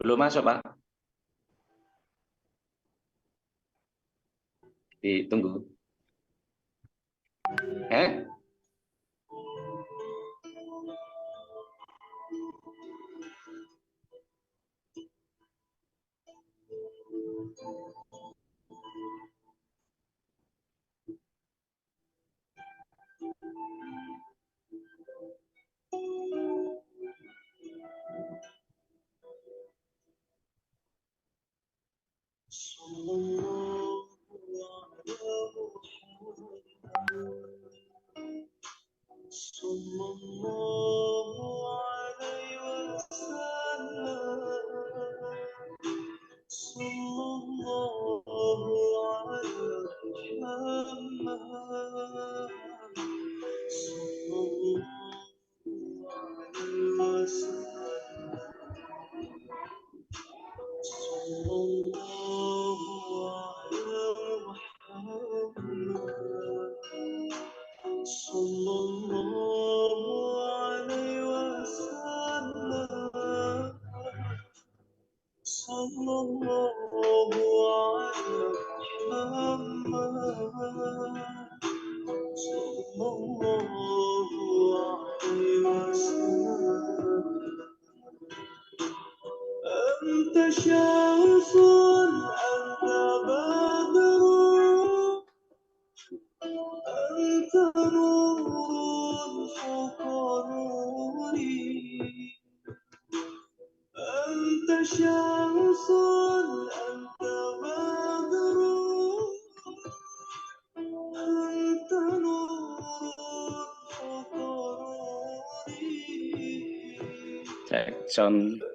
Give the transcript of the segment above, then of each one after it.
Belum masuk, Pak. Ditunggu.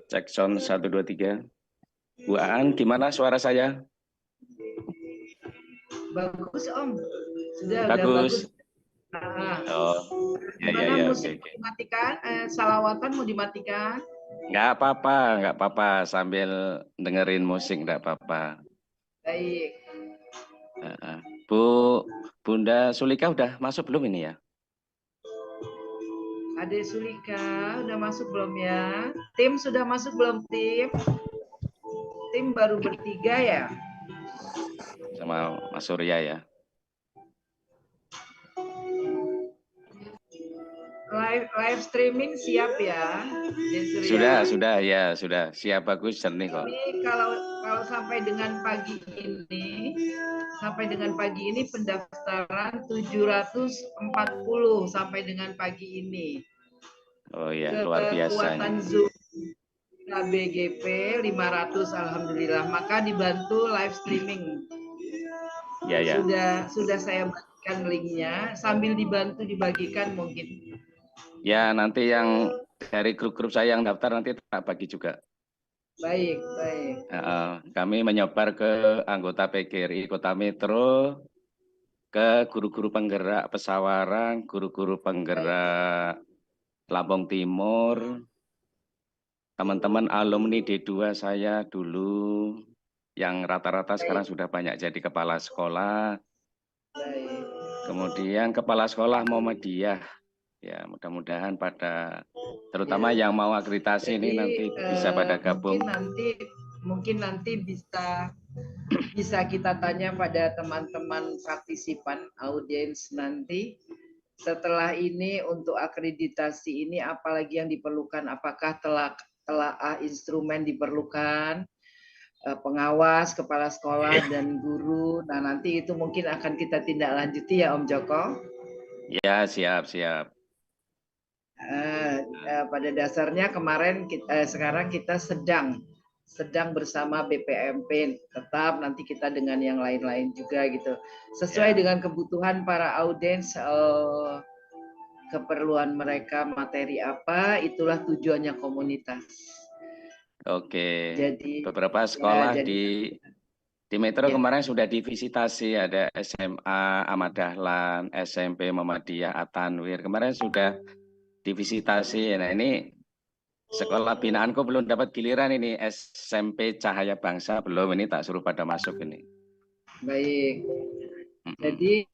Cek sound 1 2 3. Bu Aan, gimana suara saya? Bagus Om, sudah Bagus. bagus. Oh, Gimana ya. musik Oke. dimatikan? Salawatan mau dimatikan? Nggak apa-apa. Sambil dengerin musik nggak apa-apa. Baik. Bunda Sulika udah masuk belum ini ya? Ade Sulika udah masuk belum ya? Tim sudah masuk belum tim? Tim baru bertiga ya? Sama Mas Surya ya. Live streaming siap ya? Surya? Sudah. Siap, bagus, jernih kok. Ini kalau sampai dengan pagi ini pendaftaran 740 sampai dengan pagi ini. Oh ya, luar biasa. Kekuatan Zoom BGP 500 alhamdulillah, maka dibantu live streaming. Ya. Sudah saya bagikan linknya, sambil dibantu dibagikan mungkin. Ya, nanti yang dari grup-grup saya yang daftar nanti tak bagi juga. Baik. Kami menyebar ke anggota PGRI Kota Metro, ke guru-guru penggerak Pesawaran, guru-guru penggerak Lampung Timur, teman-teman alumni D2 saya dulu, yang rata-rata sekarang sudah banyak jadi kepala sekolah. Kemudian kepala sekolah Muhammadiyah. Ya, mudah-mudahan terutama yang mau akreditasi ini nanti bisa pada gabung. Mungkin nanti bisa kita tanya pada teman-teman partisipan audiens nanti. Setelah ini untuk akreditasi ini apalagi yang diperlukan? Apakah telah instrumen diperlukan? Pengawas, kepala sekolah, dan guru. Nah, nanti itu mungkin akan kita tindak lanjuti ya Om Joko? Ya, siap. Pada dasarnya kemarin sekarang kita sedang bersama BPMP, tetap nanti kita dengan yang lain-lain juga gitu, sesuai dengan kebutuhan para audiens keperluan mereka materi apa, itulah tujuannya komunitas. Oke. Jadi Beberapa sekolah ya, jadi di Metro ya. kemarin sudah divisitasi, ada SMA Ahmad Dahlan, SMP Muhammadiyah At-Tanwir. Kemarin sudah divisitasi. Nah, ini sekolah binaanku belum dapat giliran ini, SMP Cahaya Bangsa belum, ini tak suruh pada masuk ini. Baik. Jadi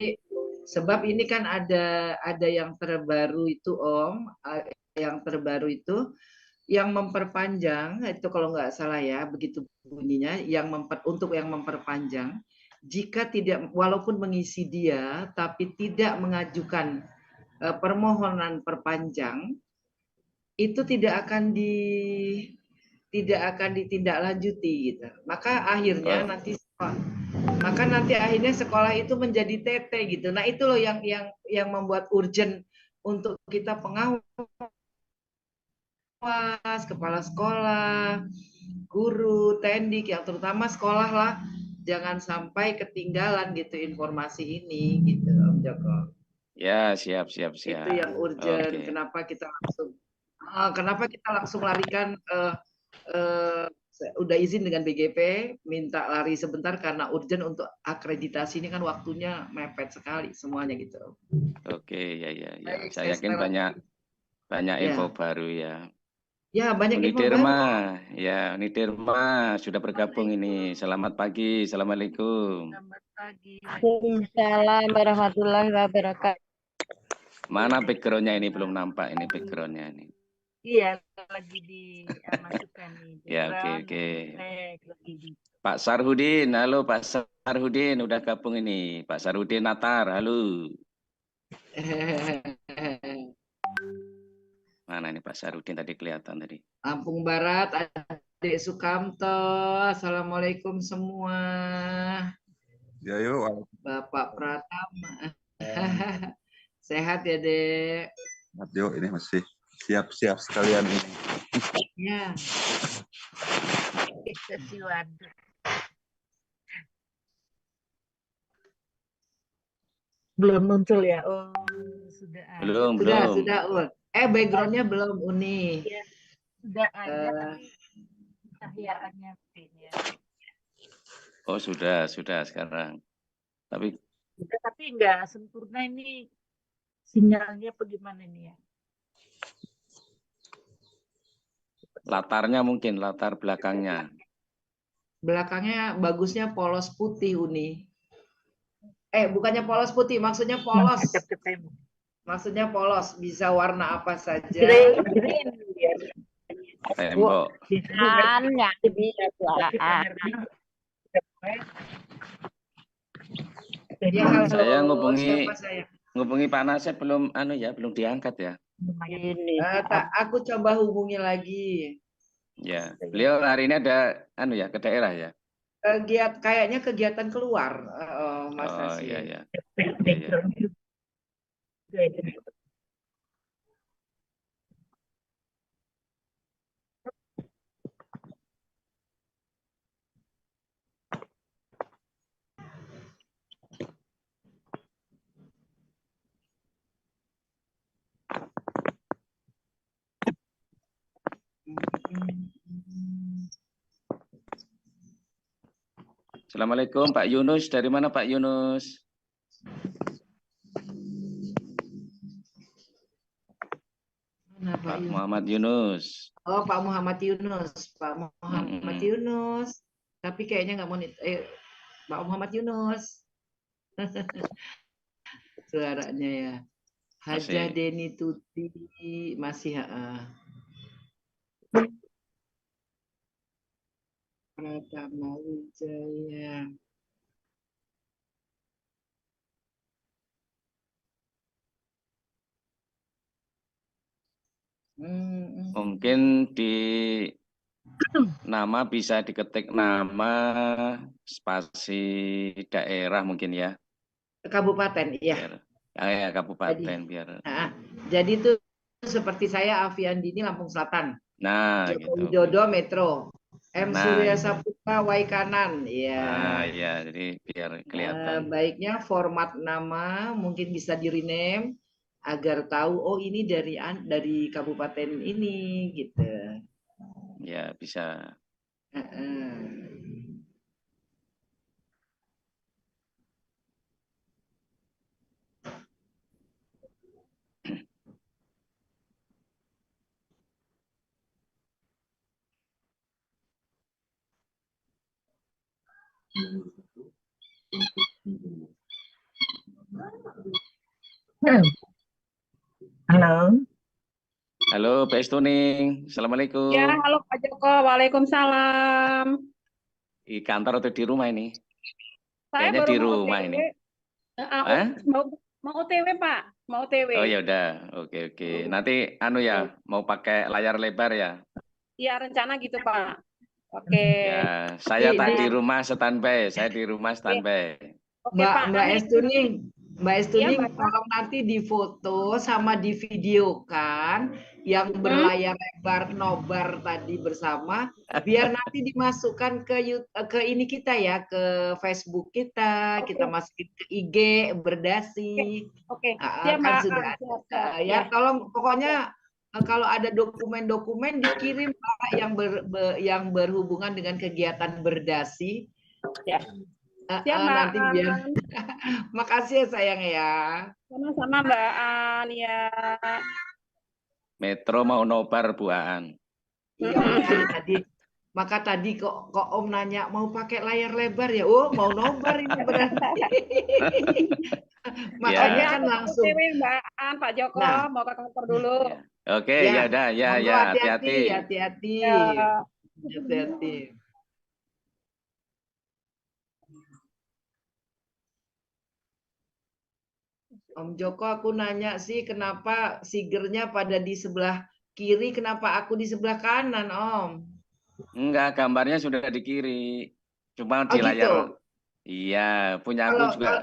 sebab ini kan ada yang terbaru itu Om, yang terbaru itu yang memperpanjang itu kalau nggak salah ya begitu bunyinya, untuk yang memperpanjang jika tidak, walaupun mengisi dia tapi tidak mengajukan permohonan perpanjang, itu tidak akan ditindaklanjuti gitu. Maka akhirnya nanti sekolah itu menjadi TT gitu. Nah, itu loh yang membuat urgent untuk kita pengawas, kepala sekolah, guru, tendik, yang terutama sekolah lah, jangan sampai ketinggalan gitu informasi ini gitu Om Joko. Ya, siap. Itu yang urgent. Oke. Kenapa kita langsung larikan udah izin dengan BGP, minta lari sebentar karena urgent untuk akreditasi ini kan waktunya mepet sekali semuanya gitu. Oke, ya. Baik, Saya yakin banyak info baru ya. Ya, banyak info baru. Unidirma sudah bergabung ini. Selamat pagi, assalamualaikum. Selamat pagi. Waalaikumsalam warahmatullahi wabarakatuh. Mana backgroundnya ini belum nampak ini backgroundnya ini. Iya, lagi dimasukkan nih. Ya, oke. Pak Sarhudin, halo Pak Sarhudin, udah gabung ini. Pak Sarhudin Natar, halo. Mana ini Pak Sarhudin tadi kelihatan tadi. Lampung Barat, Adik Sukamto, assalamualaikum semua. Ya yuk. Bapak Pratama, sehat ya Dek? Sehat yuk, ini masih siap sekalian ini. Ya. Belum muncul ya? Oh, sudah ada. Sudah. Backgroundnya belum Uni. Ya, sudah ada tapi cahayaannya ya. Oh sudah sekarang. Tapi nggak sempurna ini sinyalnya bagaimana ini ya? Latarnya mungkin, latar belakangnya. Belakangnya bagusnya polos putih Uni. Bukannya polos putih, maksudnya polos. Maksudnya polos, bisa warna apa saja. Green. Tembok. Saya ngubungi Pak Nasib belum diangkat ya. Aku coba hubungi lagi. Ya, beliau hari ini ada ke daerah ya. Kayaknya kegiatan keluar, Mas Nasib. Iya. Assalamualaikum Pak Yunus, dari mana Pak Yunus? Pak Muhammad Yunus. Oh, Pak Muhammad Yunus. Tapi kayaknya nggak mau Pak Muhammad Yunus. Suaranya ya. Hajah Deni Tuti masih Pratama Wijaya. Mungkin di nama bisa diketik nama spasi daerah mungkin ya. Kabupaten, iya. Ya, kabupaten biar. Jadi itu seperti saya Afiandini Lampung Selatan. Nah, Joko Widodo Metro. Surya Saputra Waikanan, ya. Nah, ya, jadi biar kelihatan. Baiknya format nama mungkin bisa di rename agar tahu oh ini dari kabupaten ini gitu. Ya, bisa. Halo. Halo, Pak Estuning. Assalamualaikum. Ya, halo Pak Joko. Waalaikumsalam. Di kantor atau di rumah ini? Saya Kayaknya baru di mau rumah OTW. ini. Hah? Mau OTW, Pak. Mau OTW. Oh ya udah, oke. Nanti mau pakai layar lebar ya? Iya, rencana gitu, Pak. Oke. Ya, saya tak di Di- rumah standby. Saya di rumah standby. Oke, Pak. Mbak Amin. Estuning, Mbak Iya, Estuning, Bapak. tolong nanti difoto sama divideokan yang berlayar lebar nobar tadi bersama, biar nanti dimasukkan ke ini kita ya, ke Facebook kita, kita masukin ke IG Berdasi. Oke. Ah, Siap, kan Mbak. sudah Siap, ada. siap. Ya, tolong pokoknya kalau ada dokumen-dokumen dikirim Pak yang berhubungan dengan kegiatan Berdasi. Ya. Siap, Mbak. Nanti biar makasih ya sayang ya. Sama-sama, Mbak An. Ya. Metro mau nobar buaan. Iya, maka tadi kok Om nanya mau pakai layar lebar ya. Oh, mau nobar ini berarti. Makanya kan langsung. OTW, Mbak An, Pak Joko. Nah. Mau ke kantor dulu. Ya. Oke, ya udah, ya, hati-hati. Hati-hati. Ya. Hati-hati. Om Joko, aku nanya sih kenapa sigernya pada di sebelah kiri, kenapa aku di sebelah kanan, Om? Enggak, gambarnya sudah di kiri. Cuma Oh di layar. gitu. Iya, punya aku juga.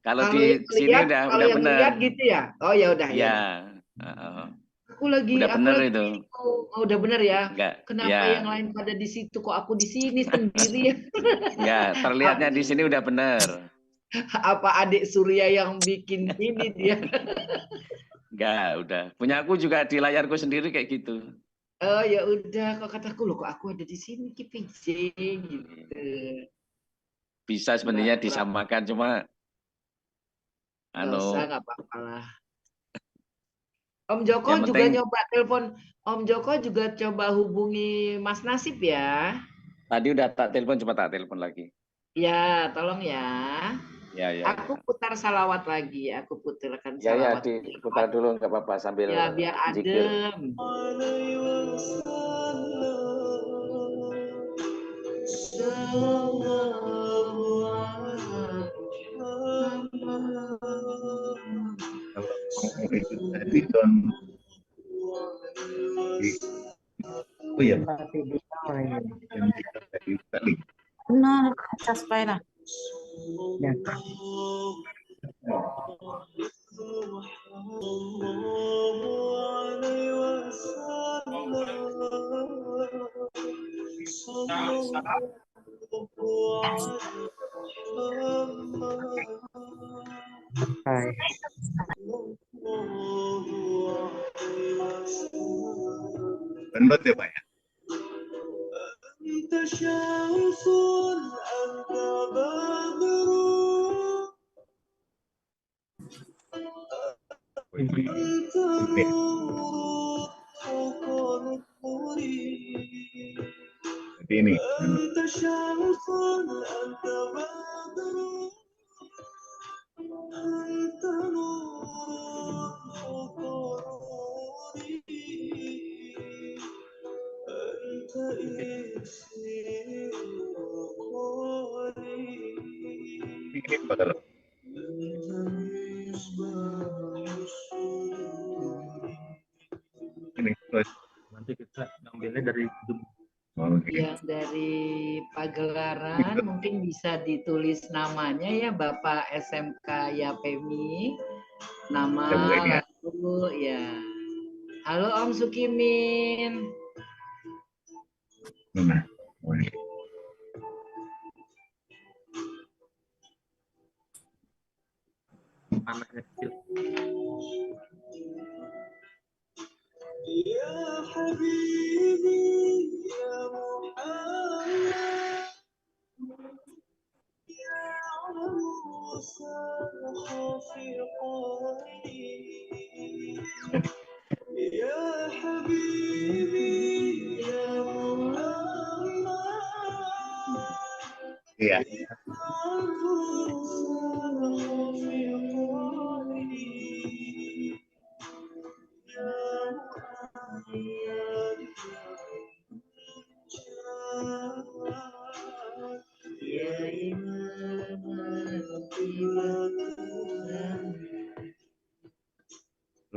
Kalau Kalau di yang sini lihat, udah kalau yang bener. lihat gitu ya. Oh ya udah ya. Iya. Udah bener itu. Oh, udah bener ya. Enggak. Kenapa Ya. yang lain pada di situ kok aku di sini sendiri ya? Enggak, terlihatnya di sini udah bener. Apa adik Surya yang bikin ini dia? Enggak, udah. Punya aku juga di layarku sendiri kayak gitu. Oh ya udah, kok kataku loh kok aku ada di sini KPJ gitu. Bisa sebenarnya disamakan, cuma nggak usah, nggak apa-apa lah. Om Joko yang juga penting, nyoba telepon. Om Joko juga coba hubungi Mas Nasib ya. tadi udah tak telepon, cuma tak telepon lagi. Ya, tolong ya. Ya. Aku putar salawat lagi. Aku putarkan Ya, salawat. diputar dulu nggak apa-apa sambil Ya, biar zikir. adem. Kalau itu tadi don oh ya yang kita tadi kali Benar, cas lah. Ya. benar ya Pak ya. Jadi ini bakal ini terus Nanti kita ngambilnya dari Zoom. Yang dari Pagelaran mungkin bisa ditulis namanya ya Bapak SMK Yapemi. Nama lalu ya. Halo Om Sukimin. Nah, anaknya kecil. Iya.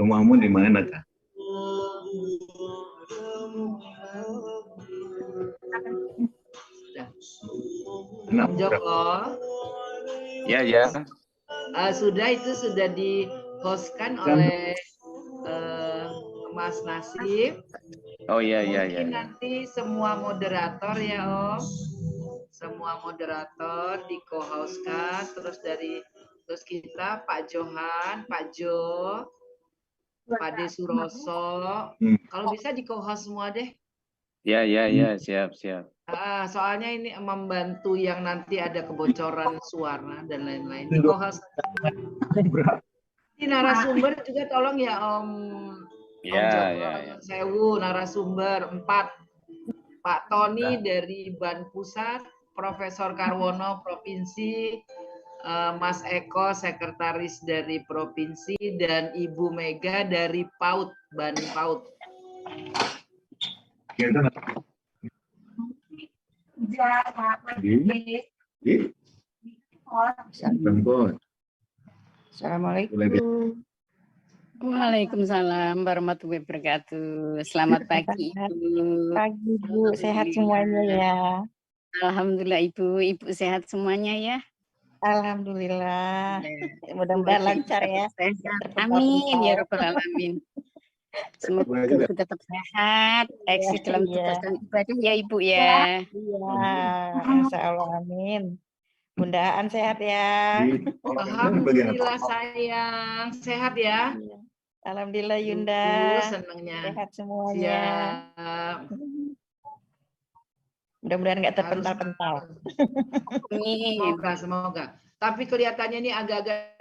Rumahmu di mana, Kak? Om Joko, Ya, ya. sudah di-hostkan oleh Mas Nasib. Oh iya, iya, iya. Mungkin Ya. nanti semua moderator ya Om, semua moderator di co-hostkan, terus kita Pak Johan, Pak Jo, Pak De Suroso, kalau bisa di co-host semua deh. Ya, ya, ya, siap, siap. Soalnya ini membantu yang nanti ada kebocoran suara dan lain-lain. Di co-host. Di narasumber juga tolong ya Om Ya, Joko, ya, ya. Sewu narasumber 4. Pak Tony dari Ban Pusat, Profesor Karwono Provinsi, Mas Eko Sekretaris dari Provinsi, dan Ibu Mega dari PAUD, Ban PAUD. Assalamualaikum. Waalaikumsalam warahmatullahi wabarakatuh. Selamat pagi, Ibu. Pagi, Bu. Sehat semuanya ya. Alhamdulillah, Ibu. Ibu sehat semuanya ya. Alhamdulillah. Mudah-mudahan lancar ya. Amin ya Rabbal Alamin. Semoga Ibu tetap sehat, eksis dalam tugas dan ibadah ya Ibu ya. Iya, insya Allah, amin. Mudah-mudahan sehat ya. Alhamdulillah sayang, sehat ya. Alhamdulillah Yunda. Senangnya. Sehat semuanya. Siap. Mudah-mudahan nggak terpental-pental. Semoga, semoga. Tapi kelihatannya ini agak-agak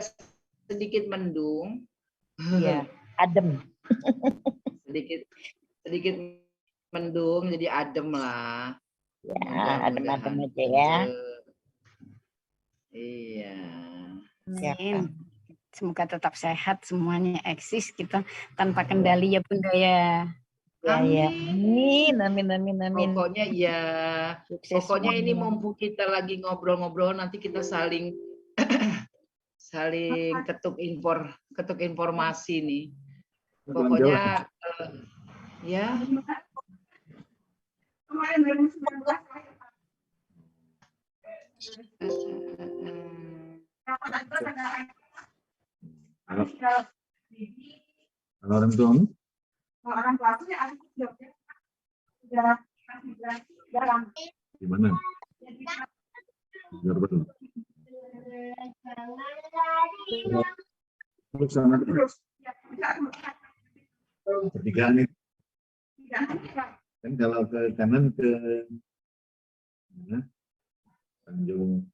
sedikit mendung. Iya, adem. sedikit mendung, jadi adem lah. Ya, adem-adem aja ya. Iya. Amin. Semoga tetap sehat semuanya, eksis kita tanpa kendali ya Bunda ya. Ya, amin, amin. Pokoknya ya, Sukses pokoknya ini semuanya. mumpung kita lagi ngobrol-ngobrol, nanti kita saling ketuk informasi nih. Pokoknya ya. Kalau orang tuamu? Orang tuaku ya jarang. Gimana? Biar betul. Terus sana terus. Pertigaan nih. Kan kalau ke kanan ke mana? Tanjung.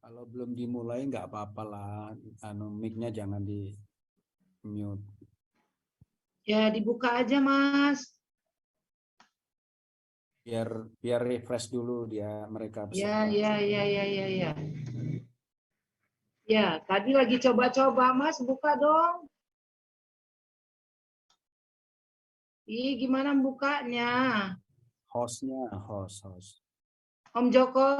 Kalau belum dimulai nggak apa-apa lah, mic-nya jangan di mute. Ya dibuka aja Mas. Biar refresh dulu dia mereka. Ya. Ya, tadi lagi coba-coba Mas, buka dong. Ih, gimana bukanya? Hostnya, host. Om Joko.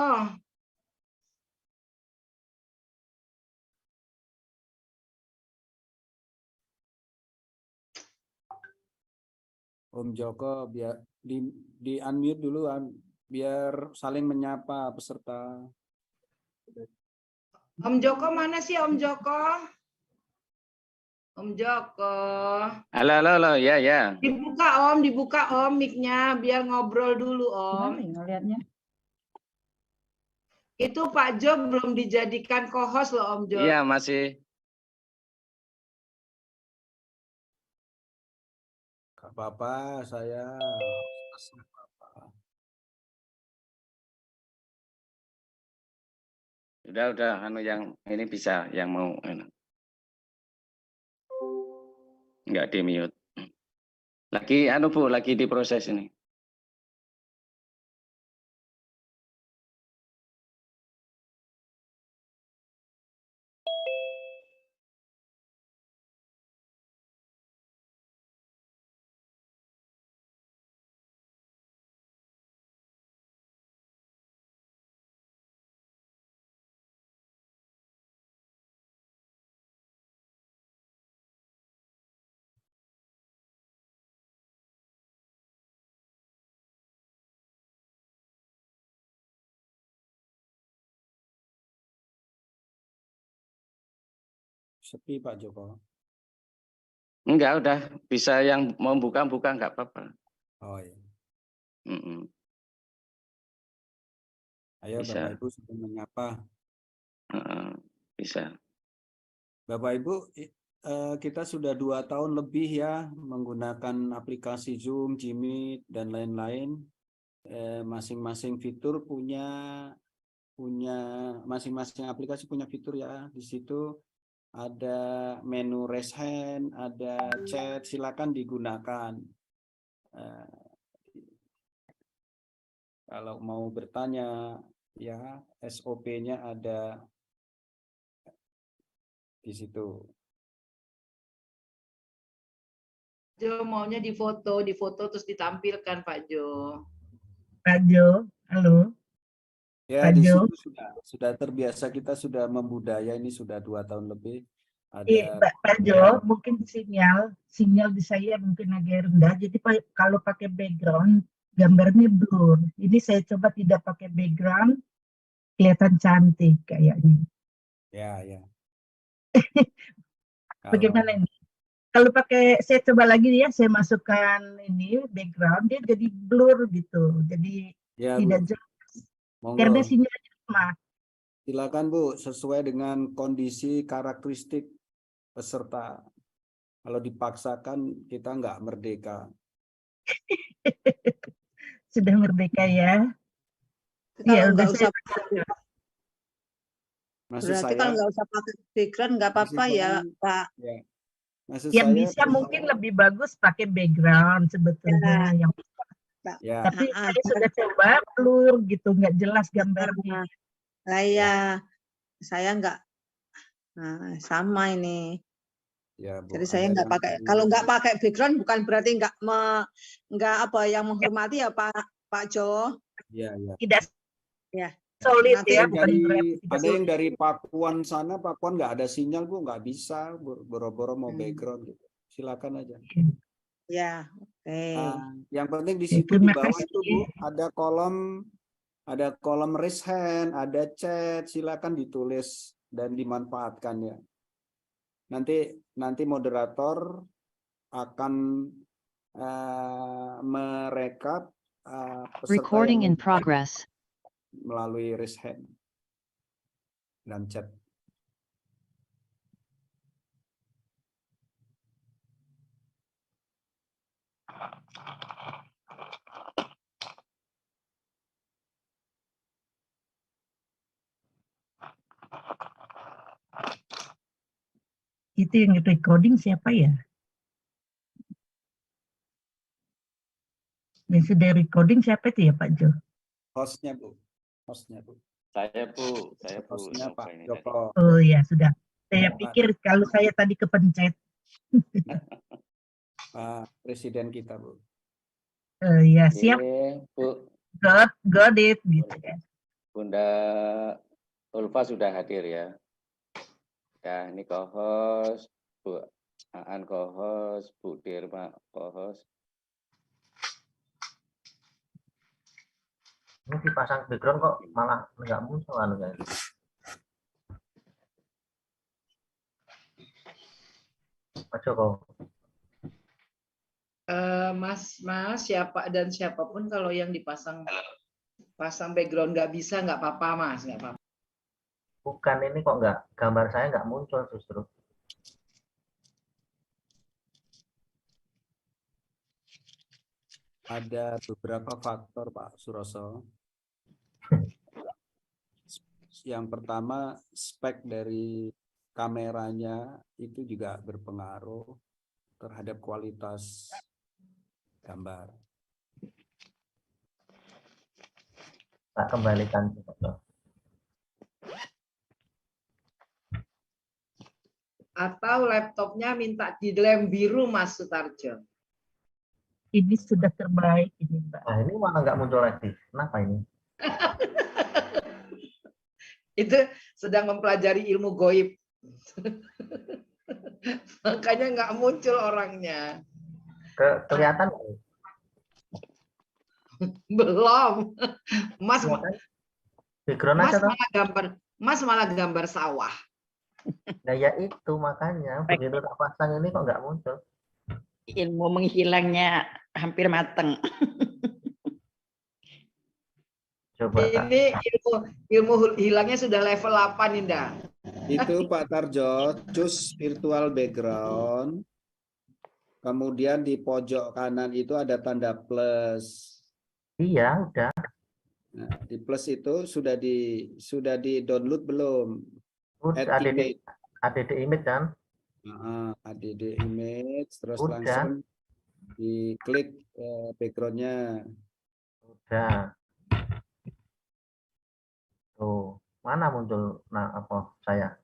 Om Joko biar di unmute dulu biar saling menyapa peserta. Om Joko mana sih Om Joko? Om Joko. Halo, ya, ya. Dibuka Om mic-nya biar ngobrol dulu Om. Gimana ya ngeliatnya? Itu Pak Jo belum dijadikan co-host loh Om Jo. Iya, masih. Gak apa-apa, saya hostess, gak apa-apa. Udah, anu yang ini bisa, yang mau nggak di mute. Lagi anu Bu, lagi diproses ini. Sepi Pak Joko. Enggak, udah bisa yang mau buka nggak apa-apa. Oh iya. Ayo Bisa. Bapak Ibu sudah menyapa. Bisa. Bapak Ibu, kita sudah 2 tahun lebih ya menggunakan aplikasi Zoom, Jimmy, dan lain-lain. Masing-masing fitur punya masing-masing aplikasi punya fitur ya. Di situ ada menu raise hand, ada chat, silakan digunakan. Kalau mau bertanya ya SOP-nya ada di situ. Jo maunya difoto terus ditampilkan Pak Jo. Pak Jo, halo. Ya, Pak di Jo. situ sudah terbiasa, kita sudah membudaya ini sudah 2 tahun lebih. Pak Jo, mungkin sinyal di saya mungkin agak rendah. Jadi kalau pakai background gambarnya blur. Ini saya coba tidak pakai background, kelihatan cantik kayaknya. Ya. Bagaimana ini? Kalau pakai, saya coba lagi ya, saya masukkan ini background, dia jadi blur gitu. Jadi ya, tidak Bu. jelas. Monggo. Karena sinyalnya lemah. Silakan Bu, sesuai dengan kondisi karakteristik peserta. Kalau dipaksakan kita nggak merdeka. Sudah merdeka ya. Kalau Ya, nggak udah usah Berarti kalau nggak usah pakai background nggak apa-apa ya Pak. Ya. Yang bisa mungkin lebih bagus pakai background sebetulnya. Ya. Tapi saya sudah coba blur gitu, nggak jelas gambarnya. Saya nggak sama ini. Ya, Bu, jadi saya nggak pakai. Kalau nggak pakai background bukan berarti nggak apa yang menghormati ya Pak Jo. Ya. Tidak. Ya. Solid ya. Ada yang dari Pakuan sana, Pakuan nggak ada sinyal Bu, nggak bisa boro-boro mau background gitu. Silakan aja. Ya, oke. Yang penting di situ di bawah itu Bu ada kolom raise hand, ada chat, silakan ditulis dan dimanfaatkan ya. Nanti moderator akan merekap recording in progress melalui raise hand dan chat. Itu yang recording siapa ya? Yang sudah recording siapa itu ya Pak Jo? Hostnya Bu. Saya Bu. Hostnya Pak Joko. Oh ya sudah. Saya pikir kalau saya tadi kepencet. Pak Presiden kita, Bu. Ya siap, Oke, Bu. got it gitu ya. Bunda Ulfa sudah hadir ya. Ya, ini co-host, Bu Aan co-host, Bu Dirma co-host. Ini dipasang background kok malah nggak muncul anu guys. Pak Joko. Mas siapa dan siapapun kalau yang pasang background nggak bisa, nggak apa-apa Mas, nggak apa-apa. Bukan, ini kok nggak, gambar saya nggak muncul justru. Ada beberapa faktor, Pak Suroso. Yang pertama, spek dari kameranya itu juga berpengaruh terhadap kualitas gambar. Tak kembalikan. Atau laptopnya minta di lem biru Mas Sutarjo. Ini sudah terbaik ini Mbak. Nah ini mana nggak muncul lagi? Kenapa ini? Itu sedang mempelajari ilmu goib. Makanya nggak muncul orangnya. Kelihatan? Belum. Mas, background aja Mas malah gambar sawah. Nah ya itu makanya begitu tak pasang ini kok nggak muncul. Ilmu menghilangnya hampir mateng. Coba ini ilmu hilangnya sudah level 8 Indah. Itu Pak Tarjo, choose virtual background. Kemudian di pojok kanan itu ada tanda plus. Iya, udah. Nah, di plus itu sudah di download belum? Udah ADD image kan? ADD image, terus udah. langsung diklik backgroundnya. Udah. Tuh, mana muncul? Nah, apa saya?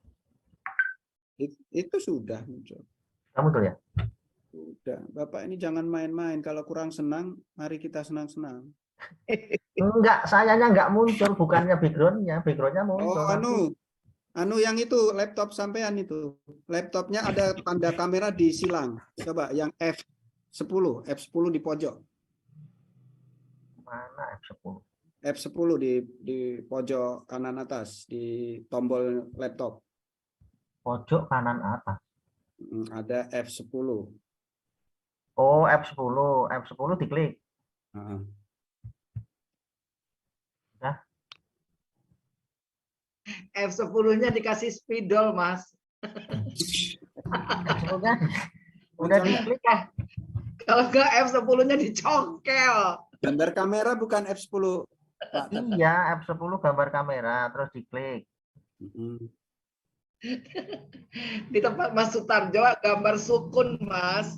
Itu sudah muncul. Kamu tuh ya? Udah, Bapak ini jangan main-main. Kalau kurang senang, mari kita senang-senang. Enggak, sayanya enggak muncul, bukannya backgroundnya muncul. Oh, anu yang itu laptop sampean itu. Laptopnya ada tanda kamera di silang. Coba yang F10 di pojok. Mana F10? F10 di pojok kanan atas di tombol laptop. Pojok kanan atas. Ada F10. Oh, F10 diklik. Nah. F10-nya dikasih spidol, Mas. Udah diklik ya. Kalau enggak F10-nya dicongkel. Gambar kamera bukan F10. Pak. Iya, F10 gambar kamera, terus diklik. Di tempat Mas Sutarjo gambar sukun, Mas.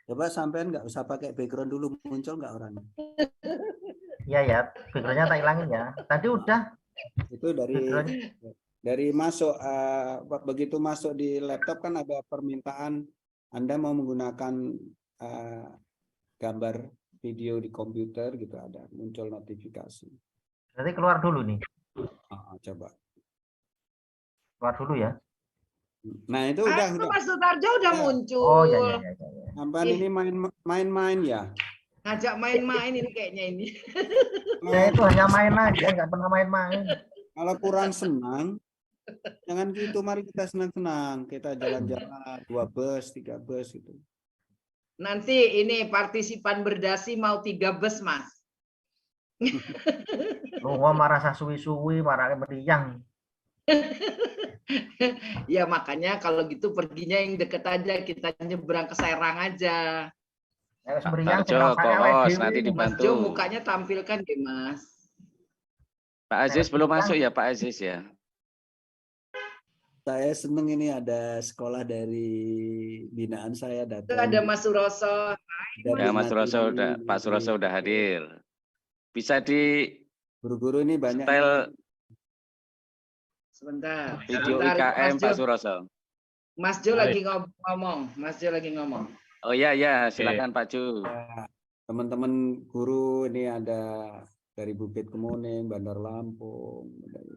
Coba sampean nggak usah pakai background dulu, muncul nggak orangnya? Iya ya, backgroundnya tak hilangin ya. Tadi udah. Itu dari masuk, begitu masuk di laptop kan ada permintaan Anda mau menggunakan gambar video di komputer gitu, ada muncul notifikasi. Berarti keluar dulu nih. Coba. Keluar dulu ya. Nah itu udah. Mas Sutarjo udah muncul. Oh ya. Sampai ini main-main ya. Ngajak main-main ini kayaknya ini. Saya itu hanya main aja, nggak pernah main-main. Kalau kurang senang, jangan gitu. Mari kita senang-senang. Kita jalan-jalan 2 bus, 3 bus gitu. Nanti ini partisipan berdasi mau 3 bus, Mas. Lu marah suwi-suwi, marah meriang. Ya makanya kalau gitu perginya yang deket aja, kita nyebrang ke Serang aja. Pak nanti dibantu. Mas Jo mukanya tampilkan deh, Mas. Pak Aziz belum masuk ya, Pak Aziz ya. Saya seneng ini ada sekolah dari binaan saya datang. Ada Mas Suroso. Ya, Mas Suroso udah, Pak Suroso udah hadir. Bisa di guru-guru ini banyak. Style sebentar. Video IKM Pak Suroso. Mas Jo lagi ngomong. Mas Jo lagi ngomong. Oh ya, ya, silakan Pak Ju. Ya, teman-teman guru ini ada dari Bukit Kemuning, Bandar Lampung, dari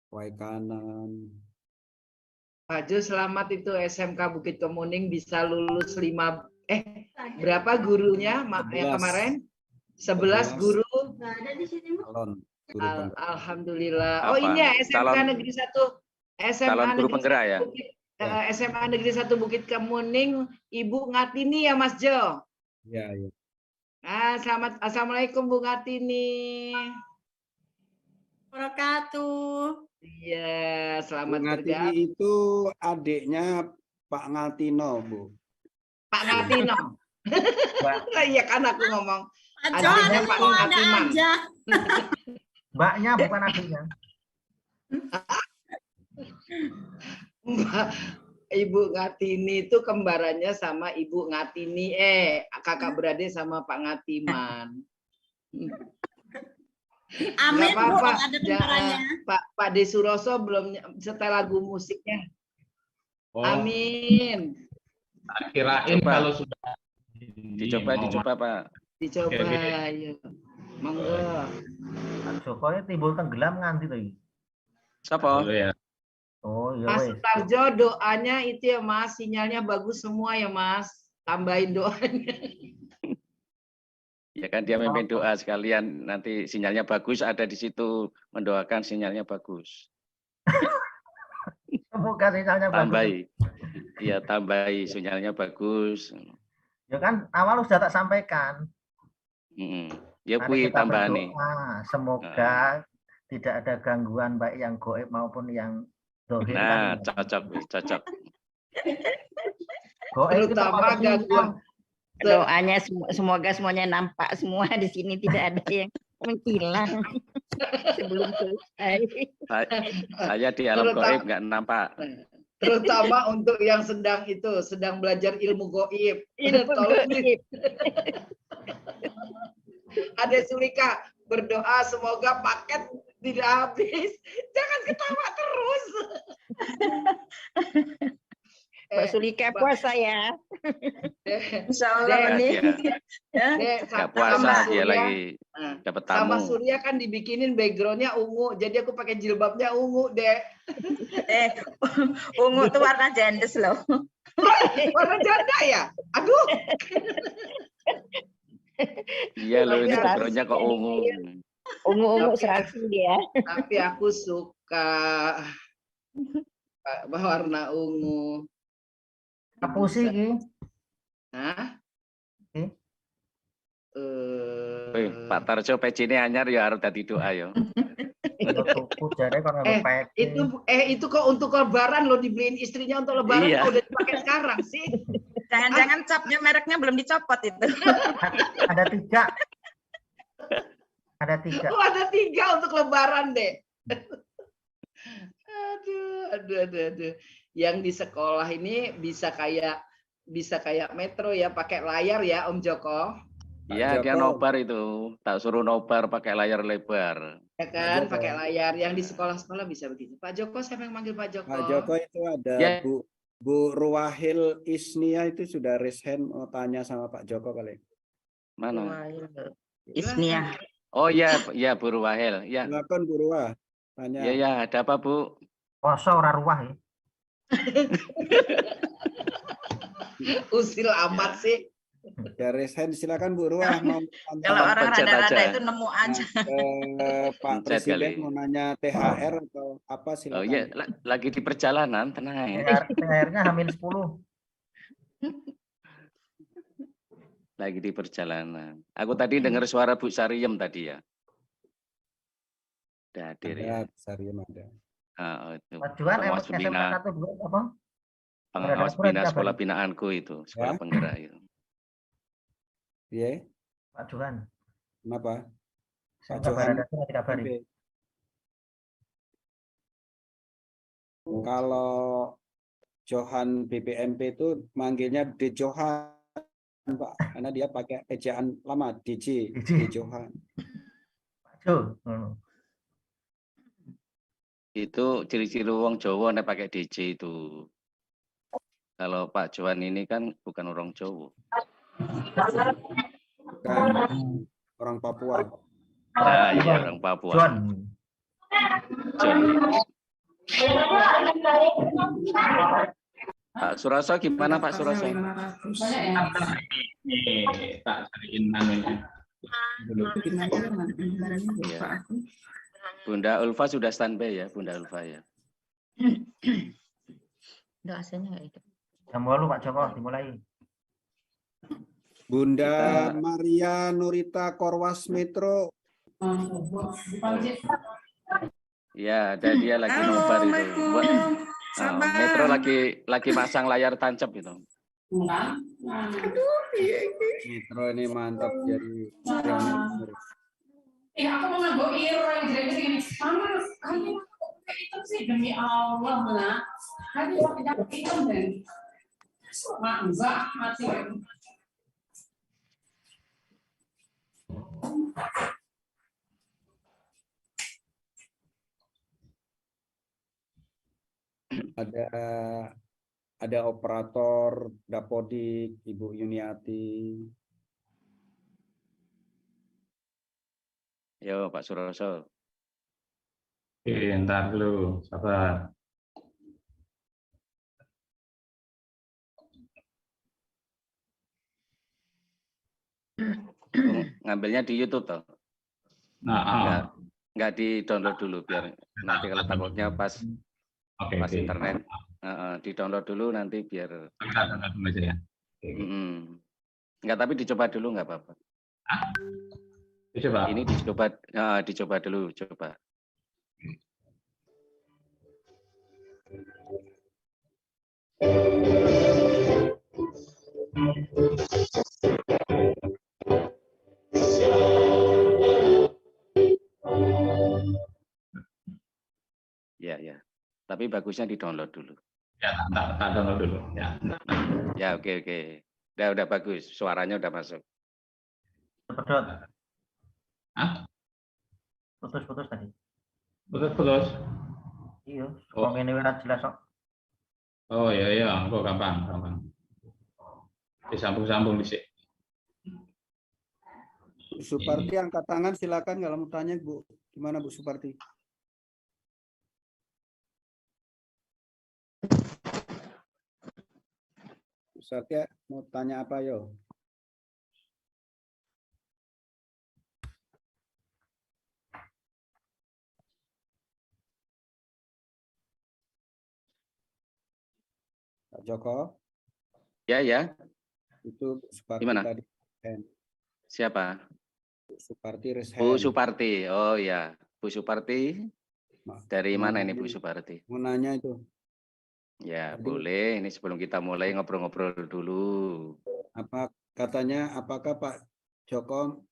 Waikanan. Pak Jo selamat itu SMK Bukit Kemuning bisa lulus berapa gurunya kemarin? 11 guru. Calon guru penggerak. Alhamdulillah. Oh Apa? ini ya SMK Negeri 1. Calon guru penggerak ya? SMA Negeri 1 Bukit Kemuning, Ibu Ngatini ya Mas Jo. Ya, ya. Assalamualaikum Bu Ngatini. Wabarakatuh. Iya, Bu selamat Ngatini bergabung. itu adiknya Pak Ngatino, Bu. Pak Ngatino. Iya kan aku ngomong. Pak Jo, Adiknya ada Pak ada Ngatiman. aja. Mbaknya bukan adiknya. Ibu Ngatini itu kembarannya sama Ibu Ngatini, kakak beradik sama Pak Ngatiman. Amin, Nggak apa-apa. Bu, ada kembarannya. Pak Desuroso belum setel lagu musiknya. Oh, Amin. kirain Coba. kalau sudah Dicoba Pak. Dicoba, ya. Monggo. Pak Jokowi timbul tenggelam nganti tuh. Siapa? ya. Oh iya Mas wes. Sutarjo doanya itu ya Mas, sinyalnya bagus semua ya Mas. Tambahin doanya. Ya kan dia memimpin doa sekalian, nanti sinyalnya bagus, ada di situ mendoakan sinyalnya bagus. Semoga sinyalnya bagus. Tambahi. Iya, tambahi sinyalnya bagus. Ya kan awal sudah tak sampaikan. Ya Mari kui kita tambahan nih. berdoa, semoga tidak ada gangguan baik yang goib maupun yang dohir. Nah, cocok. Goib itu Terutama termasuk gangguan. Doanya semoga semuanya nampak semua di sini, tidak ada yang menghilang sebelum selesai. Saya di alam Terutama- goib nggak nampak. Terutama untuk yang sedang belajar ilmu goib. Tolong nih. Adek Sulika berdoa semoga paket tidak habis. Jangan ketawa terus. Mbak Sulika puasa ya. Insya Allah, nih. Nggak puasa, dia lagi dapat tamu. Sama Surya kan dibikinin backgroundnya ungu, jadi aku pakai jilbabnya ungu deh. Ungu tuh warna jandes loh. Warna janda ya? Aduh. Iya loh, ini backgroundnya kok ungu. Ungu-ungu serasi dia. Tapi aku suka warna ungu. Apa sih ini? Hah? Pak Tarjo peci ini anyar ya harus tadi doa ya. Itu kok untuk lebaran lo dibeliin istrinya untuk lebaran Iya. kok udah dipakai sekarang sih. Jangan-jangan capnya mereknya belum dicopot itu. Ada 3. Ada 3. Oh, ada 3 untuk lebaran deh. Aduh. Yang di sekolah ini bisa kayak metro ya, pakai layar ya Om Joko. Iya, dia nobar itu. Tak suruh nobar pakai layar lebar. Ya kan, pakai layar. Yang di sekolah-sekolah bisa begitu. Pak Joko, siapa yang manggil Pak Joko? Pak Joko itu ada Ya. Bu Ruwahil Isnia itu sudah raise hand, mau tanya sama Pak Joko kali. Mana? Isnia. Oh iya, ya Bu Ruwahil. Ya. Silakan Bu Ruwah, tanya. Iya, ya, ada apa Bu? Poso ora ruah ya. Usil amat sih. Ya raise hand, silakan Bu Ruwah. Mau Kalau orang pencet rada-rada aja. itu nemu aja. Pak Pencet Presiden kali. mau nanya THR atau apa, Oh silakan. iya, lagi di perjalanan, tenang ya. THR-nya hamil 10. Lagi di perjalanan. Aku tadi dengar suara Bu Sariem tadi ya. Udah hadir ya. Ada, Sariem ada. Itu. Mas Juan Pengawas SMA pembina, 1 bulan apa? pengawas Berada bina apa sekolah nih? binaanku itu, sekolah Ya. penggerak itu. Iya, Pak Juan. kenapa? Saya Pak Johan berada tidak dikabari. MP. Kalau Johan BPMP itu manggilnya De Johan, Pak, karena dia pakai ejaan lama DJ, De Johan. Pak Jo. Itu ciri-ciri wong Jawa nek pakai DJ itu. Kalau Pak Johan ini kan bukan orang Jawa. Bukan orang Papua. Ah, iya, orang Papua. John. John. Pak Suroso gimana Pak Suroso? Ini tak cariin anunya. Dulu. Ya. Bunda Ulfa sudah standby ya, Bunda Ulfa ya. Enggak aslinya enggak itu. Jam 8 Pak Joko dimulai. Bunda Maria Nurita Korwas Metro. Ya, ada dia lagi nobar itu. Metro lagi pasang layar tancap itu. Metro ini mantap jadi. Aku mau ngagoin orang jelek segini. Panas, kamu itu sih demi Allah lah. Hadi tidak itu dan enggak mati. Ada operator Dapodik Ibu Yuniati. Yo Pak Suroso. Oke, ntar dulu, sabar. Ngambilnya di YouTube toh? Nggak di download dulu biar nanti kalau takutnya pas internet di download dulu nanti biar. Aja ya. Nggak, tapi dicoba dulu nggak apa-apa. Dicoba. Ini dicoba dulu, coba. Ya. Tapi bagusnya di-download dulu. Ya, tak download dulu. Ya, oke. Udah bagus. Suaranya udah masuk. Pedot. Putus tadi. Putus. Iya, kok ini ora jelas kok. Oh iya, kok gampang. Disambung-sambung dhisik. Bu Suparti angkat tangan silakan kalau mau tanya Bu. Gimana Bu Suparti? Bu Satya mau tanya apa yo? Pak Joko? Ya. Itu Suparti gimana? tadi. Siapa? Bu Suparti Reshen. Bu Suparti. Oh ya, Bu Suparti. Dari mana ini Bu Suparti? Mau nanya itu. Ya, boleh. Ini sebelum kita mulai ngobrol-ngobrol dulu. Apakah Pak Joko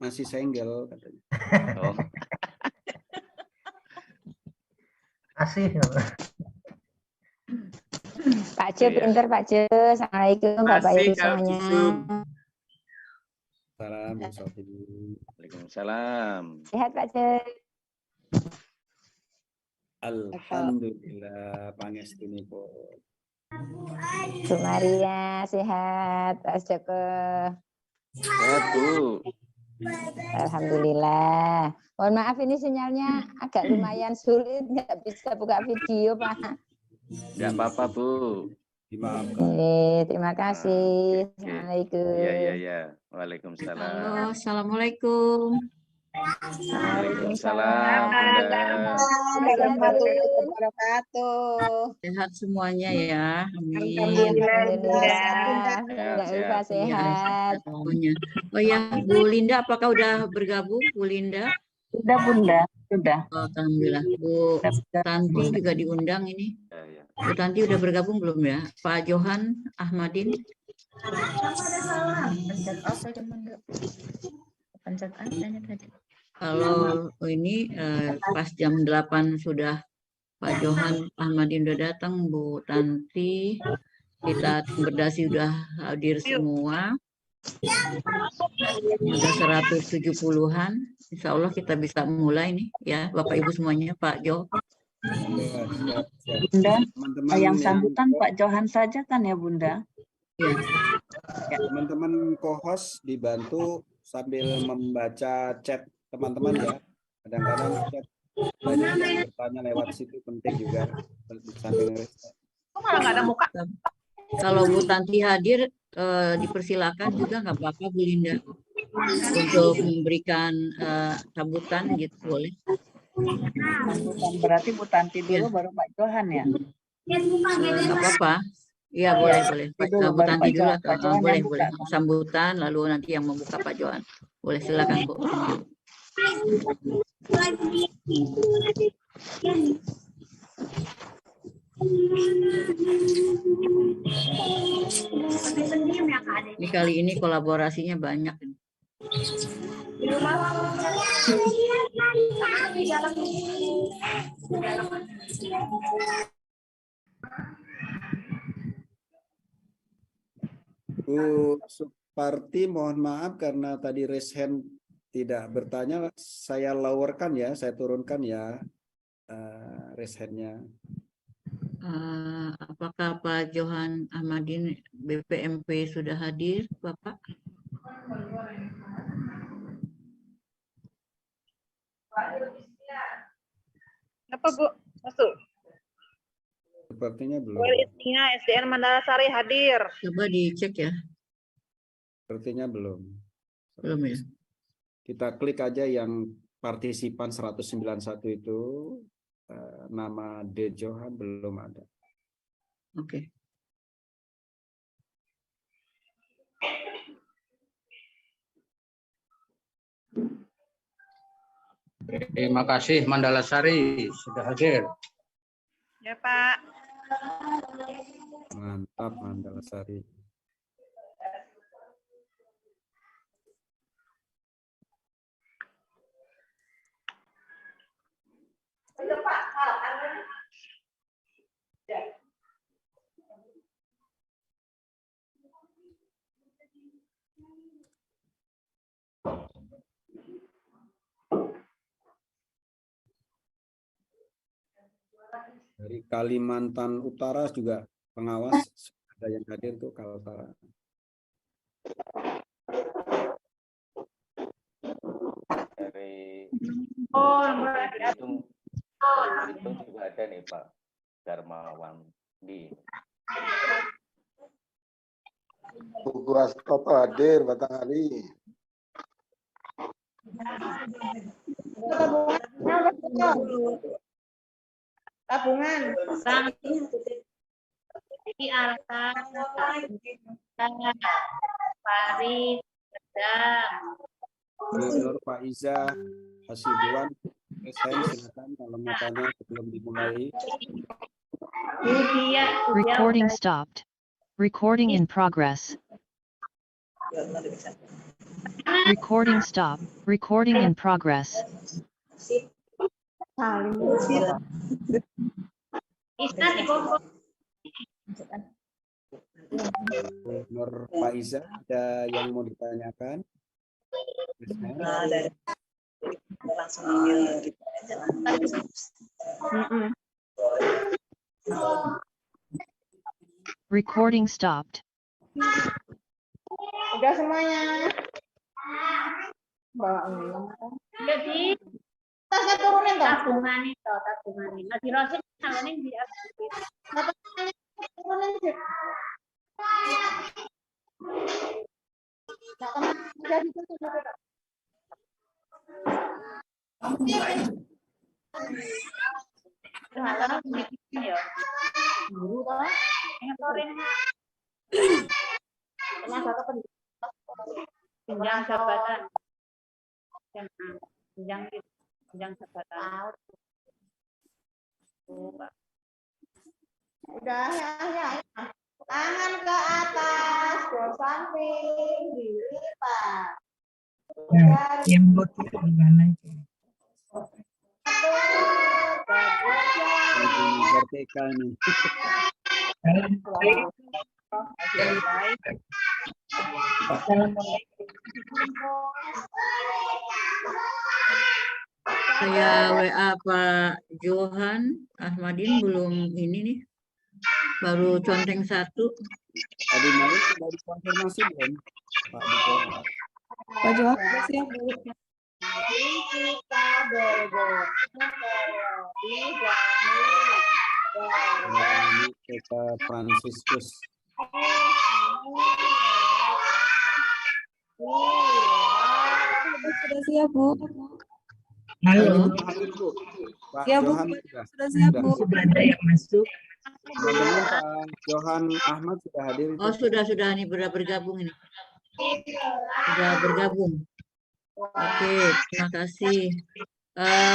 masih single katanya? Oh. Asih. Pak Jo, pinter Pak Jo. Assalamualaikum Bapak Ibu semuanya. Salam Bu Sofi. Waalaikumsalam. Sehat Pak Jo. Alhamdulillah pangestunipun. Bu Maria sehat, Pak Joko. Sehat Bu. Alhamdulillah. Mohon maaf ini sinyalnya agak lumayan sulit, nggak bisa buka video Pak. Nggak apa-apa Bu. Terima kasih. Assalamualaikum. Iya. Waalaikumsalam. Halo, assalamualaikum. Waalaikumsalam. Warahmatullahi wabarakatuh. Sehat semuanya ya. Amin. Alhamdulillah. Mbak Ulfa sehat. Oh ya, Bu Linda, apakah udah bergabung, Bu Linda? Sudah Bunda, sudah. Alhamdulillah. Bu Tanti juga diundang ini. Bu Tanti udah bergabung belum ya? Pak Johan Ahmadin. Kalau ini pas jam 8 sudah Pak Johan Ahmadin udah datang, Bu Tanti, kita berdasi udah hadir semua. Sudah 170-an. Insya Allah kita bisa mulai nih ya Bapak Ibu semuanya, Pak Jo. Ya, siap, siap. Bunda, Teman-teman yang sambutan Pak Johan saja kan ya Bunda? Iya. Teman-teman co-host dibantu sambil membaca chat teman-teman ya. Kadang-kadang chat banyak yang bertanya lewat situ, penting juga sambil Malah nggak ada muka. Kalau Bu Tanti hadir, dipersilakan juga nggak apa-apa Bu Linda untuk memberikan sambutan gitu boleh. Sambutan berarti Bu Tanti dulu baru Pak Johan ya? Nggak apa-apa. Iya boleh. Tanti dulu, Bu baru Tanti Pak dulu, Johan. Pak Johan boleh yang buka. sambutan, lalu nanti yang membuka Pak Johan. Boleh silakan Bu. Ini kali ini kolaborasinya banyak. Bu Suparti, mohon maaf karena tadi raise hand tidak bertanya, saya lowerkan ya, saya turunkan ya raise hand-nya. Apakah Pak Johan Ahmadin BPMP sudah hadir, Bapak? Apa Bu? Masuk. Sepertinya belum. SDN Mandalasari hadir. Coba dicek ya. Sepertinya belum. Belum ya. Kita klik aja yang partisipan 191 itu, nama De Johan belum ada. Oke. Terima kasih Mandalasari sudah hadir. Ya Pak. Mantap Mandalasari. Dari Kalimantan Utara juga pengawas ada yang hadir tuh Kaltara. Dari itu juga ada nih Pak Darmawan di Buku Astoto hadir Batanghari. Tabungan. Ini Arta, Farid, Sedang. Nur Faiza Hasibuan, silakan kalau mau tanya sebelum dimulai. Recording stopped. Recording in progress. Recording stop. Recording in progress. Nur Faiza, ada yang mau ditanyakan? Langsung ambil gitu aja. Recording stopped. Udah semuanya. Jadi tasnya turunin toh. Tabungan itu, tabungan ini. Nah, di Rosin namanya di Turunin sih. Jadi itu ya. Guru toh. Ngatorin. Jenjang jabatan. Jenjang jabatan. udah ya. Tangan ke atas, ke samping, dilipat. Nah, yang buatnya gimana itu? Vertikal nih. Saya WA Pak Johan Ahmadin belum ini nih. Baru conteng 1. Tadi malam sudah dikonfirmasi belum, Pak Duko? Pak Johan sudah siap, Bu. Ini kita Franciscus. Sudah siap, Bu. Halo. Pak Siap, Bu. Johan Sudah siap, Bu. Sudah ada yang masuk. Teman-teman, Pak Johan Ahmad sudah hadir. Oh, sudah ini sudah bergabung ini. Sudah bergabung. Oke, terima kasih.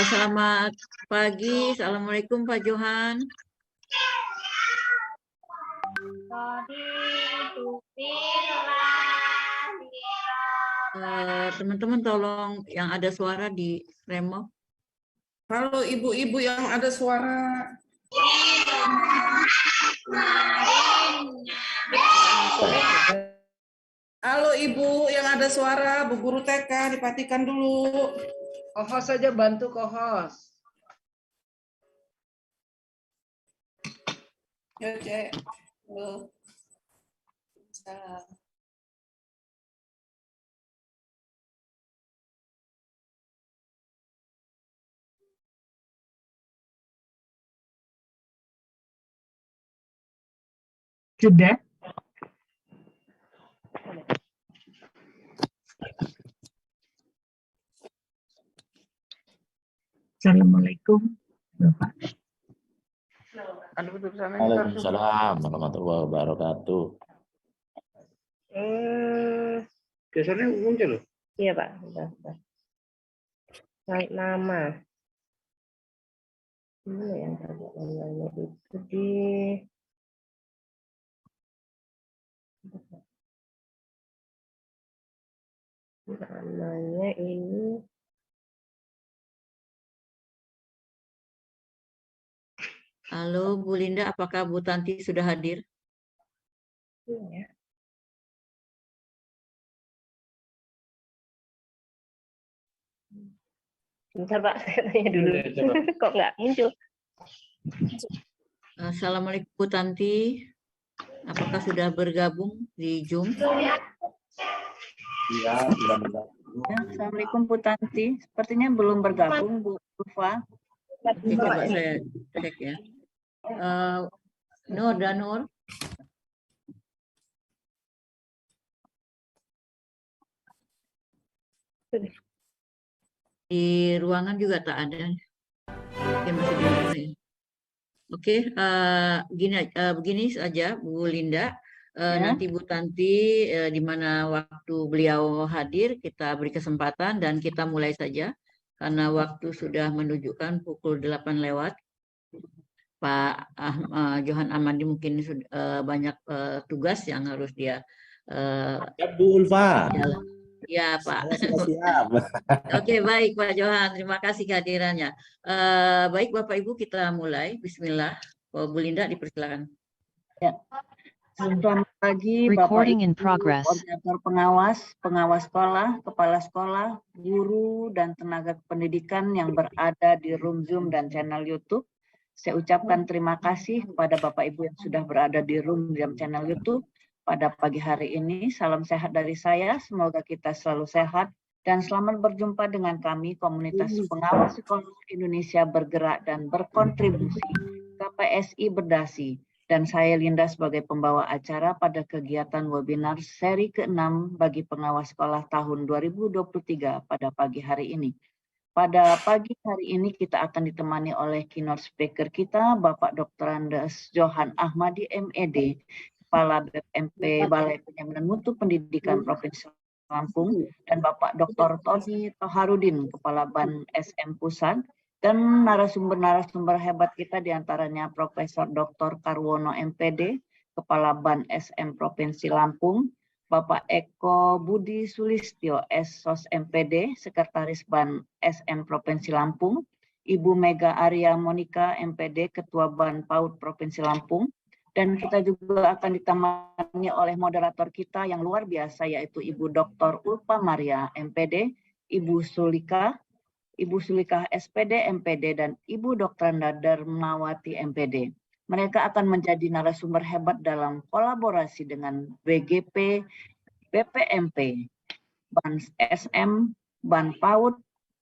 Selamat pagi. Assalamualaikum Pak Johan. Teman-teman tolong yang ada suara di remove. Halo ibu-ibu yang ada suara. Halo ibu yang ada suara, Bu Guru TK dipatikan dulu. Kohos saja bantu kohos. Ya, Cek. Halo. Salam. Sudah. Assalamualaikum, Bapak. Waalaikumsalam warahmatullahi wabarakatuh. Biasanya muncul loh. Iya Pak, sudah. Naik nama. Mana yang tadi namanya itu di namanya ini Halo Bu Linda, apakah Bu Tanti sudah hadir? ya. Bentar Pak, saya tanya dulu. Kok nggak muncul? Assalamualaikum Bu Tanti. Apakah sudah bergabung di Zoom? Iya, sudah bergabung. Ya, Assalamualaikum Bu Tanti. Sepertinya belum bergabung Bu Rufa. Oke, coba saya cek ya. Nur dan Nur. Di ruangan juga tak ada. Oke, masih di mana ya? Oke, begini saja Bu Linda. Nanti Bu Tanti di mana waktu beliau hadir kita beri kesempatan dan kita mulai saja karena waktu sudah menunjukkan pukul 8 lewat. Pak Johan Ahmadi mungkin banyak tugas yang harus dia Bu Ulfa. Ya Pak. Siap. Oke, baik Pak Johan, terima kasih kehadirannya. Baik Bapak Ibu, kita mulai. Bismillah. Bu Linda dipersilakan. Ya. Selamat pagi Recording in Bapak Ibu, progress. koordinator pengawas, pengawas sekolah, kepala sekolah, guru, dan tenaga pendidikan yang berada di room Zoom dan channel YouTube. Saya ucapkan terima kasih kepada Bapak Ibu yang sudah berada di room dan channel YouTube pada pagi hari ini. Salam sehat dari saya, semoga kita selalu sehat dan selamat berjumpa dengan kami komunitas pengawas sekolah Indonesia bergerak dan berkontribusi KPSI Berdasi. Dan saya Linda sebagai pembawa acara pada kegiatan webinar seri ke-6 bagi pengawas sekolah tahun 2023 pada pagi hari ini. Pada pagi hari ini kita akan ditemani oleh keynote speaker kita, Bapak Dr. Andes Johan Ahmadi MED, Kepala BPMP Balai Penjaminan Mutu Pendidikan Provinsi Lampung, dan Bapak Dr. Tony Toharudin, Kepala BAN SM Pusat, dan narasumber-narasumber hebat kita diantaranya Profesor Dr. Karwono MPD, Kepala BAN SM Provinsi Lampung, Bapak Eko Budi Sulistyo SOS MPD, Sekretaris BAN SM Provinsi Lampung, Ibu Mega Arya Monika MPD, Ketua BAN PAUD Provinsi Lampung, dan kita juga akan ditemani oleh moderator kita yang luar biasa yaitu Ibu Dr. Ulfa Maria MPD, Ibu Sulika, Ibu Sulikah SPD, MPD, dan Ibu Dr. Darmawati, MPD. Mereka akan menjadi narasumber hebat dalam kolaborasi dengan BGP, BPMP, Ban SM, Ban PAUD,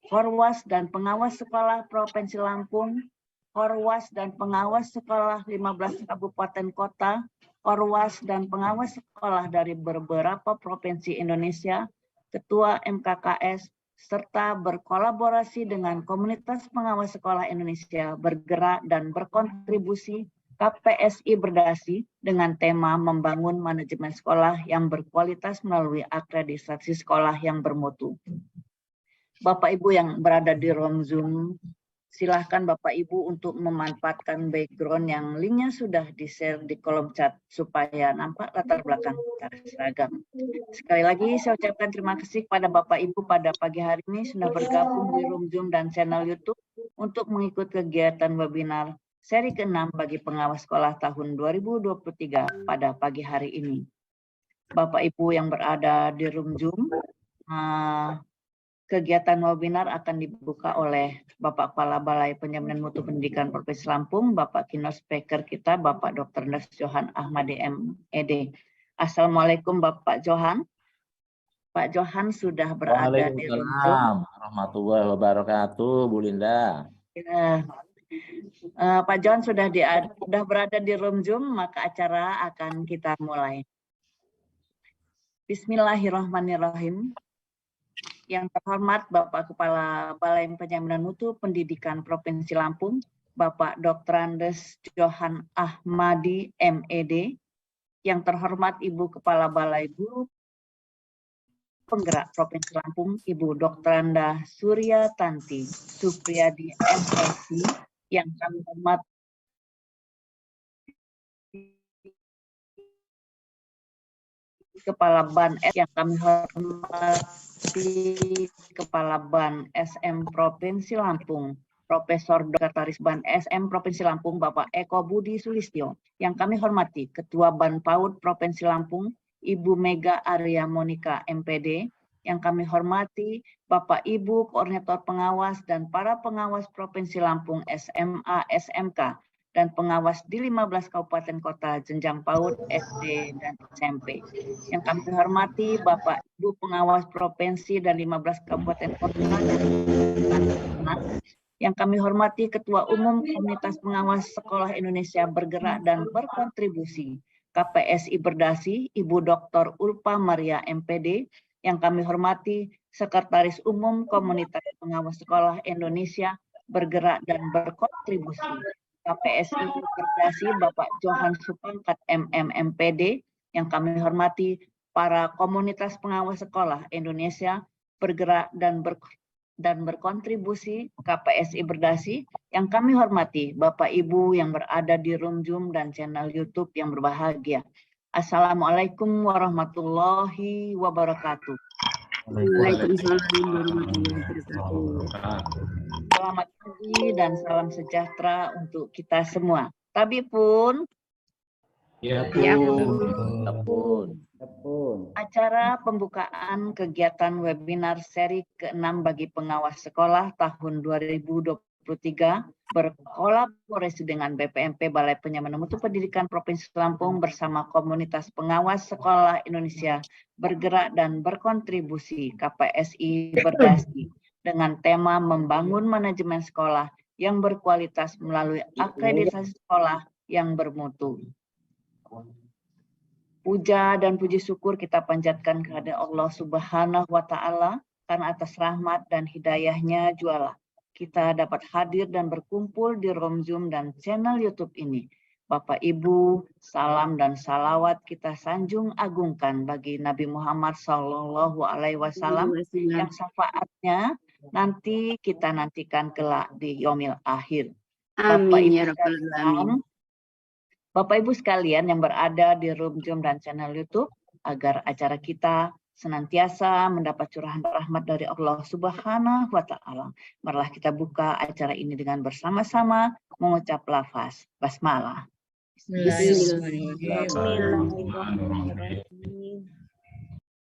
Korwas dan Pengawas Sekolah Provinsi Lampung, Korwas dan Pengawas Sekolah 15 Kabupaten Kota, Korwas dan Pengawas Sekolah dari beberapa provinsi Indonesia, Ketua MKKS, serta berkolaborasi dengan komunitas pengawas sekolah Indonesia bergerak dan berkontribusi KPSI Berdasi dengan tema membangun manajemen sekolah yang berkualitas melalui akreditasi sekolah yang bermutu. Bapak Ibu yang berada di ruang Zoom, silahkan Bapak Ibu untuk memanfaatkan background yang linknya sudah di-share di kolom chat supaya nampak latar belakang kita seragam. Sekali lagi saya ucapkan terima kasih kepada Bapak Ibu pada pagi hari ini sudah bergabung di room Zoom dan channel YouTube untuk mengikuti kegiatan webinar seri ke-6 bagi pengawas sekolah tahun 2023 pada pagi hari ini. Bapak Ibu yang berada di room Zoom, kegiatan webinar akan dibuka oleh Bapak Kepala Balai Penjaminan Mutu Pendidikan Provinsi Lampung, Bapak keynote speaker kita, Bapak Dr. Johan Ahmadi MED. Assalamualaikum Bapak Johan. Pak Johan sudah berada di room Zoom. Waalaikumsalam warahmatullahi wabarakatuh, Bu Linda. Ya. Pak Johan sudah berada di room Zoom, maka acara akan kita mulai. Bismillahirrahmanirrahim. Yang terhormat Bapak Kepala Balai Penjaminan Mutu Pendidikan Provinsi Lampung, Bapak Dr. Johan Ahmadi MED, yang terhormat Ibu Kepala Balai Guru Penggerak Provinsi Lampung, Ibu Dr. Surya Tanti Supriyadi MSc, yang kami hormat Kepala Ban yang kami hormati Kepala Ban SM Provinsi Lampung, Profesor Sekretaris Ban SM Provinsi Lampung, Bapak Eko Budi Sulistyo, yang kami hormati Ketua Ban PAUD Provinsi Lampung, Ibu Mega Arya Monika MPD, yang kami hormati Bapak Ibu Koordinator Pengawas dan para pengawas Provinsi Lampung SMA, SMK, dan pengawas di 15 kabupaten kota jenjang PAUD, SD, dan SMP. Yang kami hormati Bapak Ibu pengawas provinsi dan 15 kabupaten kota dan yang kami hormati Ketua Umum Komunitas Pengawas Sekolah Indonesia Bergerak dan Berkontribusi KPSI Berdasi, Ibu Dr. Ulpa Maria MPD, yang kami hormati Sekretaris Umum Komunitas Pengawas Sekolah Indonesia Bergerak dan Berkontribusi KPSI Berdasi, Bapak Johan Supangkat MMPD, yang kami hormati para komunitas pengawas sekolah Indonesia Bergerak dan berkontribusi KPSI Berdasi, yang kami hormati Bapak Ibu yang berada di room Zoom dan channel YouTube yang berbahagia. Assalamualaikum warahmatullahi wabarakatuh. Waalaikumsalam warahmatullahi wabarakatuh. Selamat pagi dan salam sejahtera untuk kita semua. Tapi pun acara pembukaan kegiatan webinar seri ke-6 bagi pengawas sekolah tahun 2023 berkolaborasi dengan BPMP Balai Penjaminan Mutu Pendidikan Provinsi Lampung bersama komunitas pengawas sekolah Indonesia Bergerak dan Berkontribusi KPSI Berdasi dengan tema membangun manajemen sekolah yang berkualitas melalui akreditasi sekolah yang bermutu. Puja dan puji syukur kita panjatkan kepada Allah Subhanahu wa Ta'ala karena atas rahmat dan hidayahnya jualah kita dapat hadir dan berkumpul di room Zoom dan channel YouTube ini. Bapak Ibu, salam dan salawat kita sanjung agungkan bagi Nabi Muhammad SAW yang syafaatnya nanti kita nantikan kelak di yaumil akhir. Amin ya rabbal alamin. Bapak Ibu sekalian yang berada di room Zoom dan channel YouTube, agar acara kita senantiasa mendapat curahan rahmat dari Allah Subhanahu wa Ta'ala. Marilah kita buka acara ini dengan bersama-sama mengucap lafaz basmalah.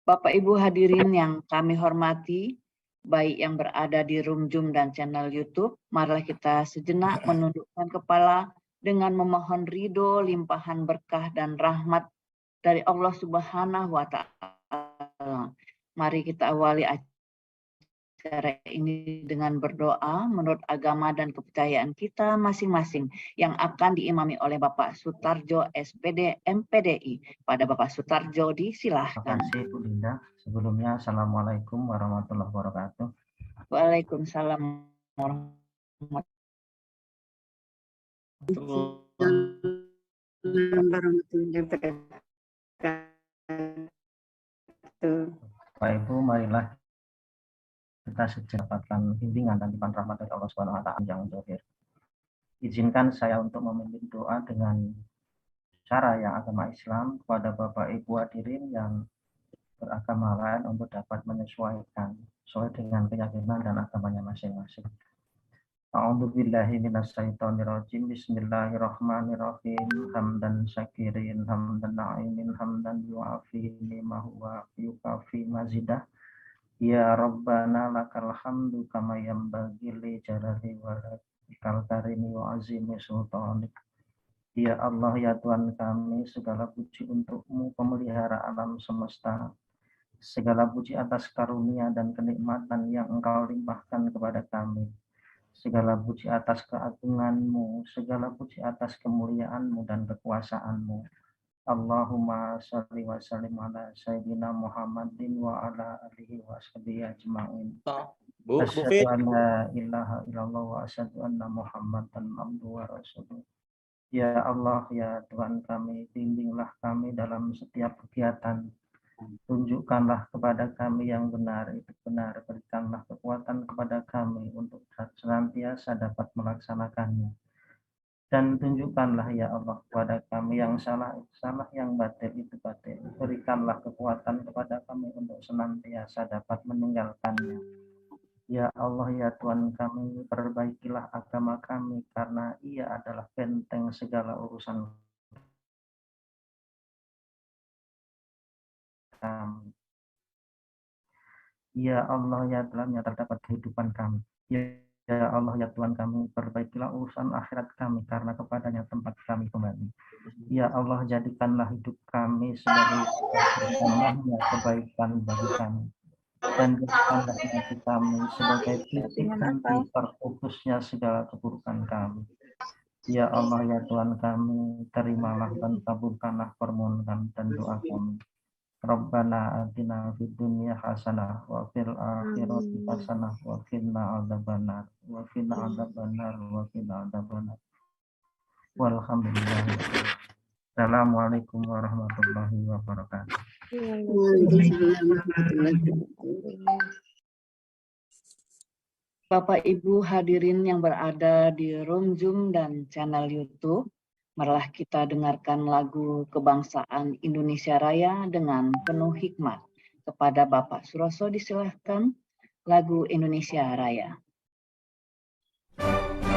Bapak Ibu hadirin yang kami hormati, baik yang berada di room Zoom dan channel YouTube, marilah kita sejenak menundukkan kepala dengan memohon ridho, limpahan berkah dan rahmat dari Allah Subhanahu wa Ta'ala. Mari kita awali acara ini dengan berdoa menurut agama dan kepercayaan kita masing-masing yang akan diimami oleh Bapak Sutarjo SPD MPDI. Pada Bapak Sutarjo disilahkan. Terima kasih Bu Linda. Sebelumnya Assalamualaikum warahmatullahi wabarakatuh. Waalaikumsalam warahmatullahi wabarakatuh. Bapak Ibu, marilah kita sejenak dapatkan bimbingan dan limpahan rahmat dari Allah Subhanahu wa Ta'ala yang zahir. Izinkan saya untuk memimpin doa dengan cara yang agama Islam kepada Bapak Ibu hadirin yang beragama lain untuk dapat menyesuaikan sesuai dengan keyakinan dan agamanya masing-masing. A'udzubillahi minasyaitonirrajim. Bismillahirrahmanirrahim. Hamdan syakirin, hamdan na'imin, hamdan yu'afi ni'mahu wa yukafi mazidah. Ya Rabbana lakal hamdu kama yanbaghi li jalali wajhikal karimi wa azimi sultanik. Ya Allah, ya Tuhan kami, segala puji untuk-Mu pemelihara alam semesta. Segala puji atas karunia dan kenikmatan yang Engkau limpahkan kepada kami. Segala puji atas keagungan-Mu, segala puji atas kemuliaan-Mu dan kekuasaan-Mu. Allahumma sholli wa sallim ala sayyidina Muhammadin wa ala alihi wa sahbihi ajma'in. Asyhadu an la ilaha illallah wa asyhadu anna Muhammadan abduhu wa rasuluh. Ya Allah, ya Tuhan kami, bimbinglah kami dalam setiap kegiatan. Tunjukkanlah kepada kami yang benar, itu benar. Berikanlah kekuatan kepada kami untuk senantiasa dapat melaksanakannya. Dan tunjukkanlah ya Allah kepada kami yang salah, itu salah, yang batil, itu batil. Berikanlah kekuatan kepada kami untuk senantiasa dapat meninggalkannya. Ya Allah, ya Tuhan kami, perbaikilah agama kami karena ia adalah benteng segala urusan kami. Ya Allah, ya dalamnya terdapat kehidupan kami. Ya Allah, ya Tuhan kami, perbaikilah urusan akhirat kami karena kepadanya tempat kami kembali. Ya Allah, jadikanlah hidup kami sebagai kebaikan bagi kami. Dan jadikanlah hidup kami sebagai titik henti terputusnya segala keburukan kami. Ya Allah, ya Tuhan kami, terimalah dan kabulkanlah permohonan dan doa kami. Rabbana atina fid dunya hasanah wa fil akhirati hasanah wa qina adzabannar wa qina adzabannar wa qina adzabannar. Walhamdulillah. Assalamualaikum warahmatullahi wabarakatuh. Bapak Ibu hadirin yang berada di room Zoom dan channel YouTube, marilah kita dengarkan lagu Kebangsaan Indonesia Raya dengan penuh hikmat. Kepada Bapak Suroso disilahkan lagu Indonesia Raya. Indonesia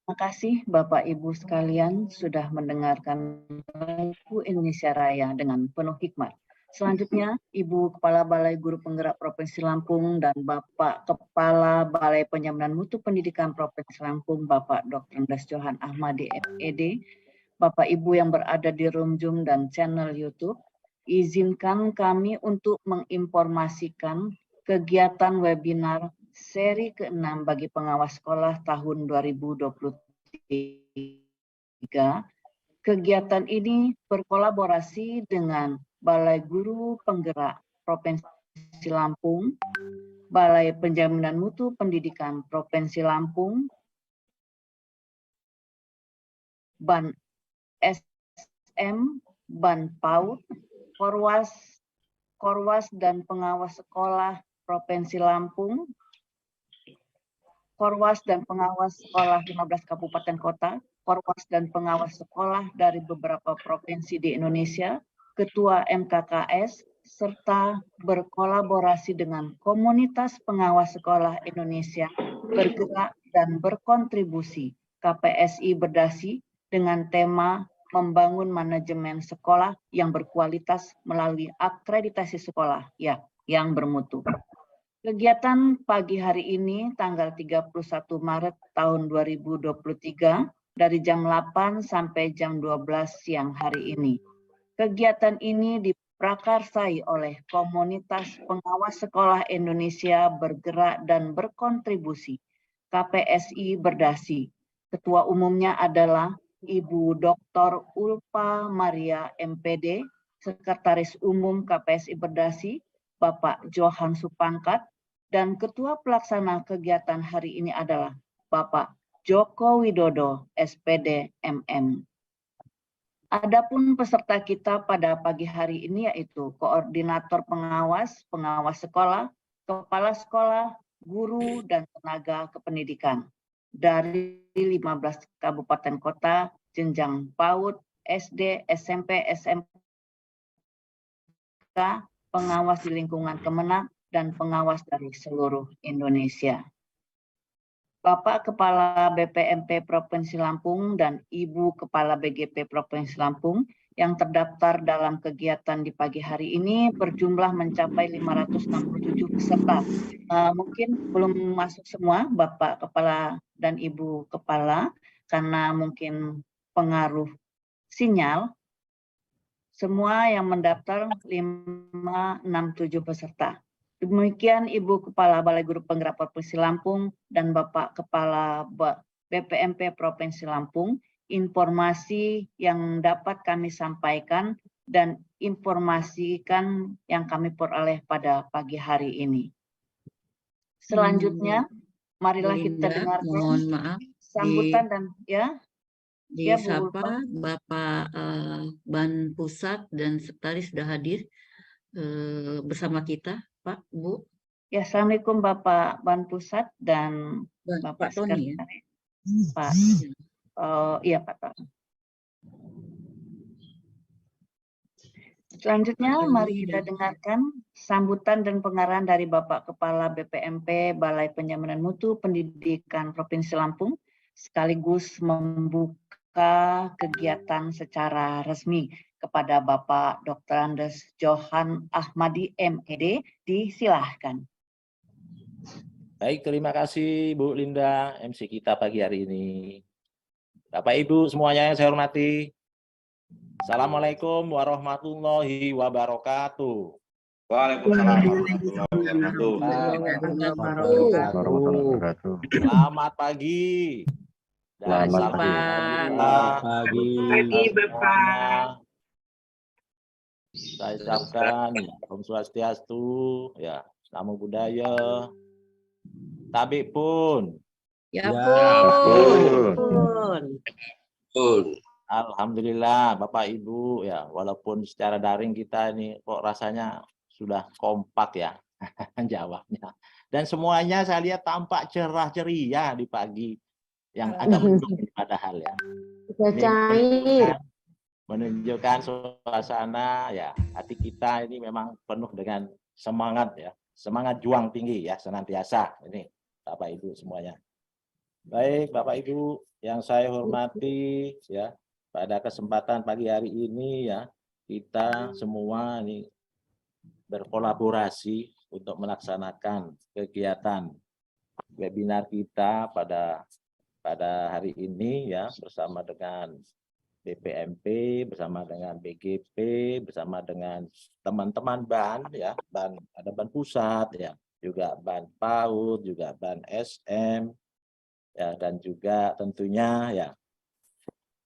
Terima kasih Bapak Ibu sekalian sudah mendengarkan lagu Indonesia Raya dengan penuh hikmat. Selanjutnya, Ibu Kepala Balai Guru Penggerak Provinsi Lampung dan Bapak Kepala Balai Penyempurnaan Mutu Pendidikan Provinsi Lampung, Bapak Dr. Andes Johan Ahmadi MED, Bapak Ibu yang berada di room Zoom dan channel YouTube, izinkan kami untuk menginformasikan kegiatan webinar seri ke-6 bagi pengawas sekolah tahun 2023. Kegiatan ini berkolaborasi dengan Balai Guru Penggerak Provinsi Lampung, Balai Penjaminan Mutu Pendidikan Provinsi Lampung, Ban SM, Ban PAUD, Korwas dan Pengawas Sekolah Provinsi Lampung, Korwas dan Pengawas Sekolah 15 Kabupaten Kota, Korwas dan Pengawas Sekolah dari beberapa provinsi di Indonesia, Ketua MKKS, serta berkolaborasi dengan Komunitas Pengawas Sekolah Indonesia Bergerak dan Berkontribusi KPSI Berdasi dengan tema membangun manajemen sekolah yang berkualitas melalui akreditasi sekolah yang bermutu. Kegiatan pagi hari ini tanggal 31 Maret tahun 2023 dari jam 8 sampai jam 12 siang hari ini. Kegiatan ini diprakarsai oleh Komunitas Pengawas Sekolah Indonesia Bergerak dan Berkontribusi KPSI Berdasi. Ketua umumnya adalah Ibu Dr. Ulpa Maria MPD, Sekretaris Umum KPSI Berdasi, Bapak Johan Supangkat, dan Ketua Pelaksana kegiatan hari ini adalah Bapak Joko Widodo, SPD MM. Adapun peserta kita pada pagi hari ini yaitu Koordinator Pengawas, Pengawas Sekolah, Kepala Sekolah, Guru, dan Tenaga Kependidikan dari 15 Kabupaten Kota, jenjang PAUD, SD, SMP, SMK, pengawas di lingkungan Kemenak, dan pengawas dari seluruh Indonesia. Bapak Kepala BPMP Provinsi Lampung dan Ibu Kepala BGP Provinsi Lampung yang terdaftar dalam kegiatan di pagi hari ini berjumlah mencapai 567 peserta. Mungkin belum masuk semua Bapak Kepala dan Ibu Kepala karena mungkin pengaruh sinyal. Semua yang mendaftar 567 peserta. Demikian Ibu Kepala Balai Guru Penggerak Provinsi Lampung dan Bapak Kepala BPMP Provinsi Lampung, informasi yang dapat kami sampaikan dan informasikan yang kami peroleh pada pagi hari ini. Selanjutnya, marilah kita dengarkan mohon maaf, sambutan dan disapa Bapak Ban Pusat dan Sekretaris sudah hadir bersama kita. Pak, Bu. Ya, Assalamualaikum Bapak Ban Pusat dan Bapak Tony. Pak, iya Pak Tony. Selanjutnya, mari kita dengarkan sambutan dan pengarahan dari Bapak Kepala BPMP Balai Penjaminan Mutu Pendidikan Provinsi Lampung, sekaligus membuka kegiatan secara resmi. Kepada Bapak Dr. Andes Johan Ahmadi MED, disilahkan. Baik, terima kasih Bu Linda, MC kita pagi hari ini. Bapak Ibu semuanya yang saya hormati, Assalamualaikum warahmatullahi wabarakatuh. Waalaikumsalam warahmatullahi wabarakatuh. Selamat pagi. Dan Selamat pagi. Bapak. Saya ucapkan Om Swastiastu, ya, Namo Buddhaya, Tabik pun. Ya pun. Alhamdulillah Bapak Ibu, ya, walaupun secara daring kita ini kok rasanya sudah kompak ya jawabnya. Dan semuanya saya lihat tampak cerah ceria di pagi yang agak mendung padahal ya. Cair. Menunjukkan suasana ya, hati kita ini memang penuh dengan semangat ya, semangat juang tinggi ya senantiasa ini Bapak Ibu semuanya. Baik, Bapak Ibu yang saya hormati, ya, pada kesempatan pagi hari ini ya, kita semua ini berkolaborasi untuk melaksanakan kegiatan webinar kita pada hari ini ya, bersama dengan BPMP, bersama dengan BGP, bersama dengan teman-teman BAN ya, ada BAN pusat ya, juga BAN PAUD, juga BAN SM ya, dan juga tentunya ya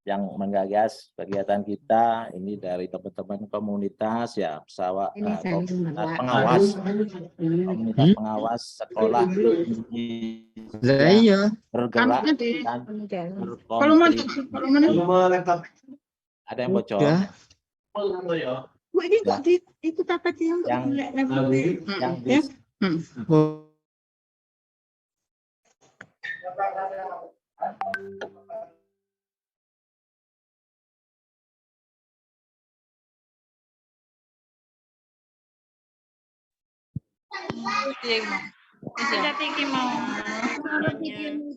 yang menggagas kegiatan kita ini dari teman-teman komunitas ya, komunitas pengawas sekolah Indonesia bergerak dan berkontribusi. Ada yang bocor?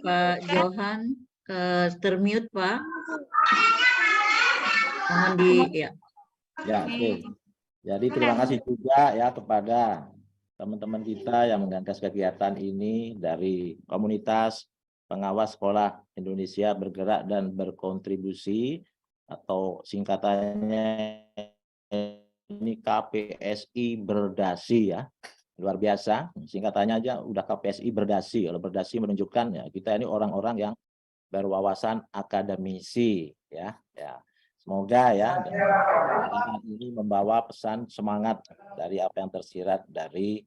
Pak Johan, termute Pak. Mohon di ya. Ya, oke. Jadi terima kasih juga ya kepada teman-teman kita yang menggagas kegiatan ini dari komunitas pengawas sekolah Indonesia bergerak dan berkontribusi, atau singkatannya ini KPSI Berdasi ya. Luar biasa, singkatannya aja udah KPSI Berdasi. Kalau Berdasi menunjukkan ya kita ini orang-orang yang berwawasan akademisi ya. Semoga ya ini membawa pesan semangat dari apa yang tersirat dari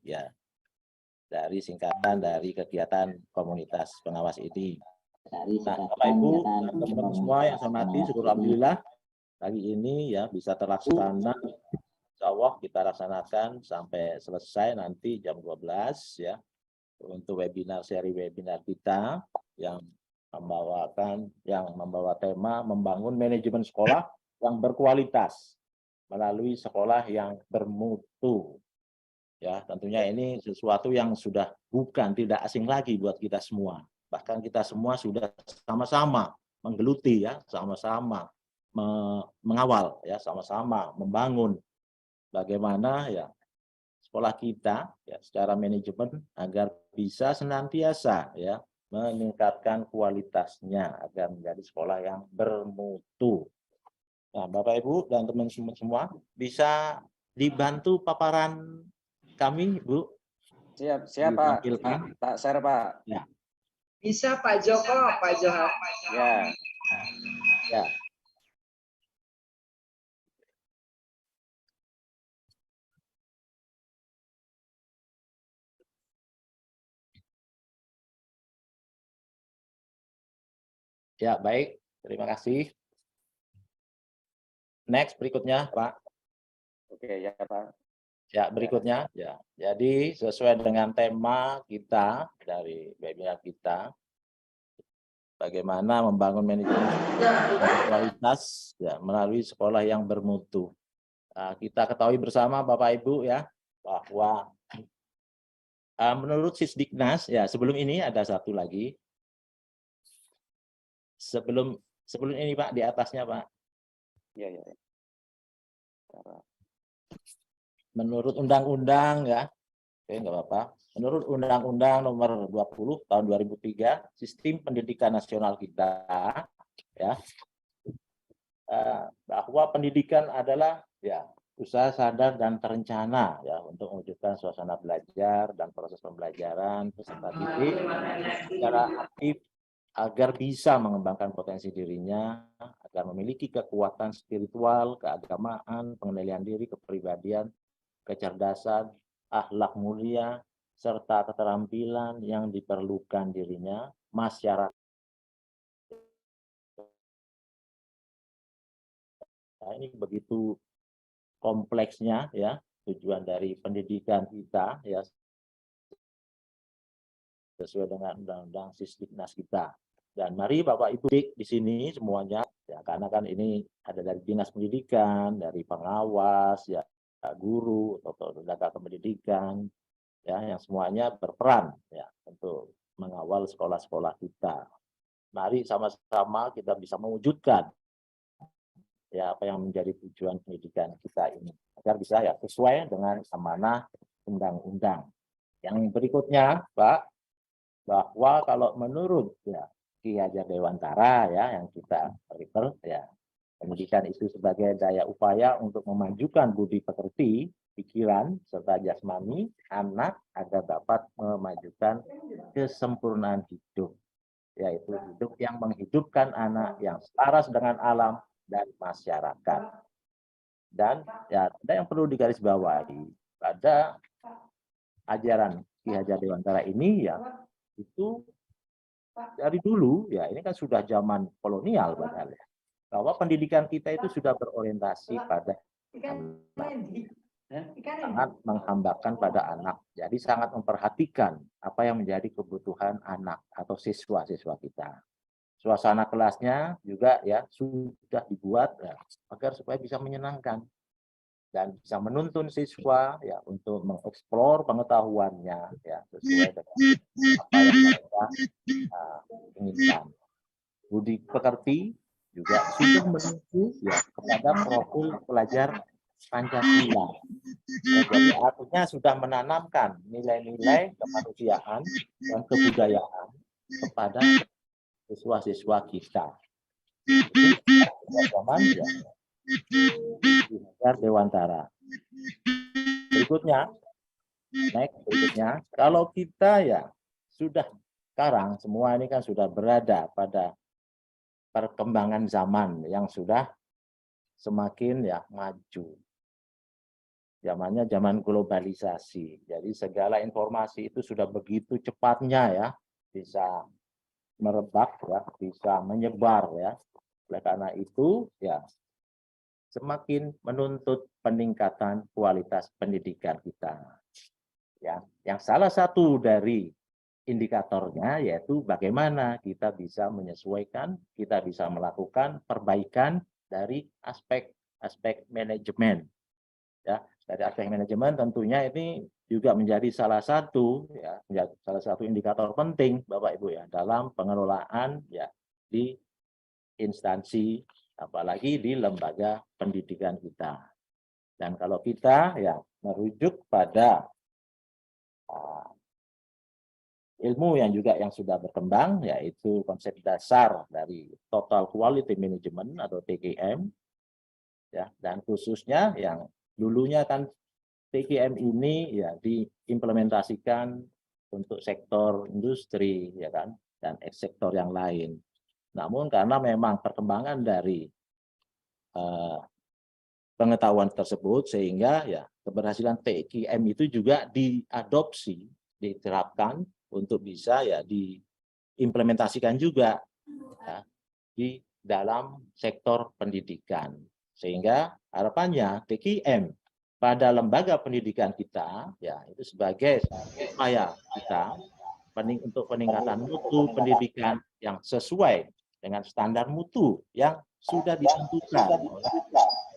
singkatan dari kegiatan komunitas pengawas ini. Nah, Bapak Ibu, teman-teman semua yang saya hormati, syukur alhamdulillah pagi ini ya bisa terlaksana. Insya Allah kita laksanakan sampai selesai nanti jam 12 ya, untuk seri webinar kita yang membawa tema membangun manajemen sekolah yang berkualitas melalui sekolah yang bermutu. Ya, tentunya ini sesuatu yang sudah tidak asing lagi buat kita semua. Bahkan kita semua sudah sama-sama menggeluti ya, sama-sama mengawal ya, sama-sama membangun bagaimana ya sekolah kita ya secara manajemen agar bisa senantiasa ya meningkatkan kualitasnya agar menjadi sekolah yang bermutu. Nah, Bapak Ibu dan teman-teman semua bisa dibantu paparan kami, Bu? Siap Pak. Tak share Pak. Ya. Bisa Pak Joko, Pak Johan. Ya. Ya, baik. Terima kasih. Next, berikutnya, Pak. Oke, ya Pak. Ya, berikutnya. Ya. Jadi, sesuai dengan tema kita dari webinar kita, bagaimana membangun manajemen kualitas ya, melalui sekolah yang bermutu. Nah, kita ketahui bersama, Bapak Ibu, ya, bahwa menurut Sisdiknas, ya, sebelum ini ada satu lagi. Sebelum ini Pak, di atasnya Pak. Iya. Menurut undang-undang ya, oke nggak apa-apa. Menurut Undang-Undang Nomor 20 Tahun 2003, Sistem Pendidikan Nasional kita ya, bahwa pendidikan adalah ya usaha sadar dan terencana ya untuk mewujudkan suasana belajar dan proses pembelajaran peserta didik secara aktif agar bisa mengembangkan potensi dirinya, agar memiliki kekuatan spiritual, keagamaan, pengendalian diri, kepribadian, kecerdasan, akhlak mulia, serta keterampilan yang diperlukan dirinya, masyarakat. Nah, ini begitu kompleksnya ya tujuan dari pendidikan kita ya sesuai dengan undang-undang Sisdiknas kita. Dan mari Bapak Ibu di sini semuanya ya, karena kan ini ada dari Dinas Pendidikan, dari pengawas ya, guru atau tenaga pendidikan ya, yang semuanya berperan ya untuk mengawal sekolah-sekolah kita. mari sama-sama kita bisa mewujudkan ya apa yang menjadi tujuan pendidikan kita ini agar bisa ya sesuai dengan amanah undang-undang. Yang berikutnya, Pak, bahwa kalau menurut ya Ki Hajar Dewantara ya yang kita refer ya, pendidikan itu sebagai daya upaya untuk memajukan budi pekerti, pikiran serta jasmani anak agar dapat memajukan kesempurnaan hidup, yaitu hidup yang menghidupkan anak yang selaras dengan alam dan masyarakat. Dan ya ada yang perlu digarisbawahi pada ajaran Ki Hajar Dewantara ini ya itu dari dulu ya ini kan sudah zaman kolonial padahal ya, bahwa pendidikan kita itu sudah berorientasi pada sangat menghambakan pada anak, jadi sangat memperhatikan apa yang menjadi kebutuhan anak atau siswa-siswa kita. Suasana kelasnya juga ya sudah dibuat ya, agar supaya bisa menyenangkan dan bisa menuntun siswa ya untuk mengeksplor pengetahuannya ya sesuai dengan apa yang mereka inginkan. Budi pekerti juga sudah menuju ya kepada profil pelajar Pancasila. Ya, jadi artinya sudah menanamkan nilai-nilai kemanusiaan dan kebudayaan kepada siswa-siswa kita. Itu zaman ya Ki Hajar Dewantara. Berikutnya, kalau kita ya sudah sekarang semua ini kan sudah berada pada perkembangan zaman yang sudah semakin ya maju. Zamannya zaman globalisasi. Jadi segala informasi itu sudah begitu cepatnya ya bisa merebak ya, bisa menyebar ya. Oleh karena itu ya semakin menuntut peningkatan kualitas pendidikan kita. Ya, yang salah satu dari indikatornya yaitu bagaimana kita bisa menyesuaikan, kita bisa melakukan perbaikan dari aspek manajemen. Ya, dari aspek manajemen tentunya ini juga menjadi salah satu ya, salah satu indikator penting Bapak Ibu ya dalam pengelolaan ya di instansi apalagi di lembaga pendidikan kita. Dan kalau kita ya merujuk pada ilmu yang sudah berkembang yaitu konsep dasar dari Total Quality Management atau TQM ya, dan khususnya yang dulunya kan TQM ini ya diimplementasikan untuk sektor industri ya kan dan sektor yang lain. Namun karena memang perkembangan dari pengetahuan tersebut sehingga ya keberhasilan TQM itu juga diadopsi, diterapkan untuk bisa ya diimplementasikan juga ya, di dalam sektor pendidikan. Sehingga harapannya TQM pada lembaga pendidikan kita ya itu sebagai upaya kita untuk peningkatan mutu pendidikan yang sesuai dengan standar mutu yang sudah ditentukan oleh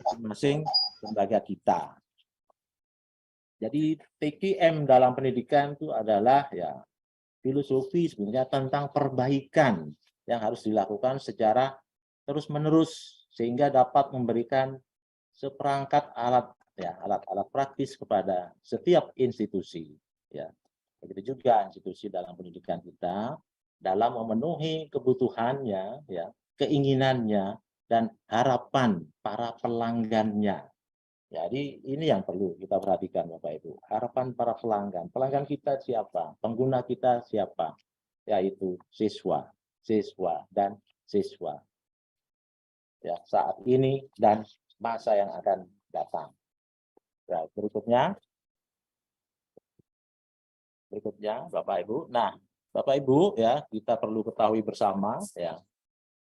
masing-masing lembaga kita. Jadi TQM dalam pendidikan itu adalah ya filosofi sebenarnya tentang perbaikan yang harus dilakukan secara terus-menerus sehingga dapat memberikan seperangkat alat ya alat-alat praktis kepada setiap institusi ya. Begitu juga institusi dalam pendidikan kita dalam memenuhi kebutuhannya ya, keinginannya dan harapan para pelanggannya. Jadi ini yang perlu kita perhatikan Bapak Ibu. Harapan para pelanggan. Pelanggan kita siapa? Pengguna kita siapa? Yaitu siswa, dan siswa. Ya, saat ini dan masa yang akan datang. Ya, berikutnya Bapak Ibu. Nah, Bapak Ibu ya, kita perlu ketahui bersama ya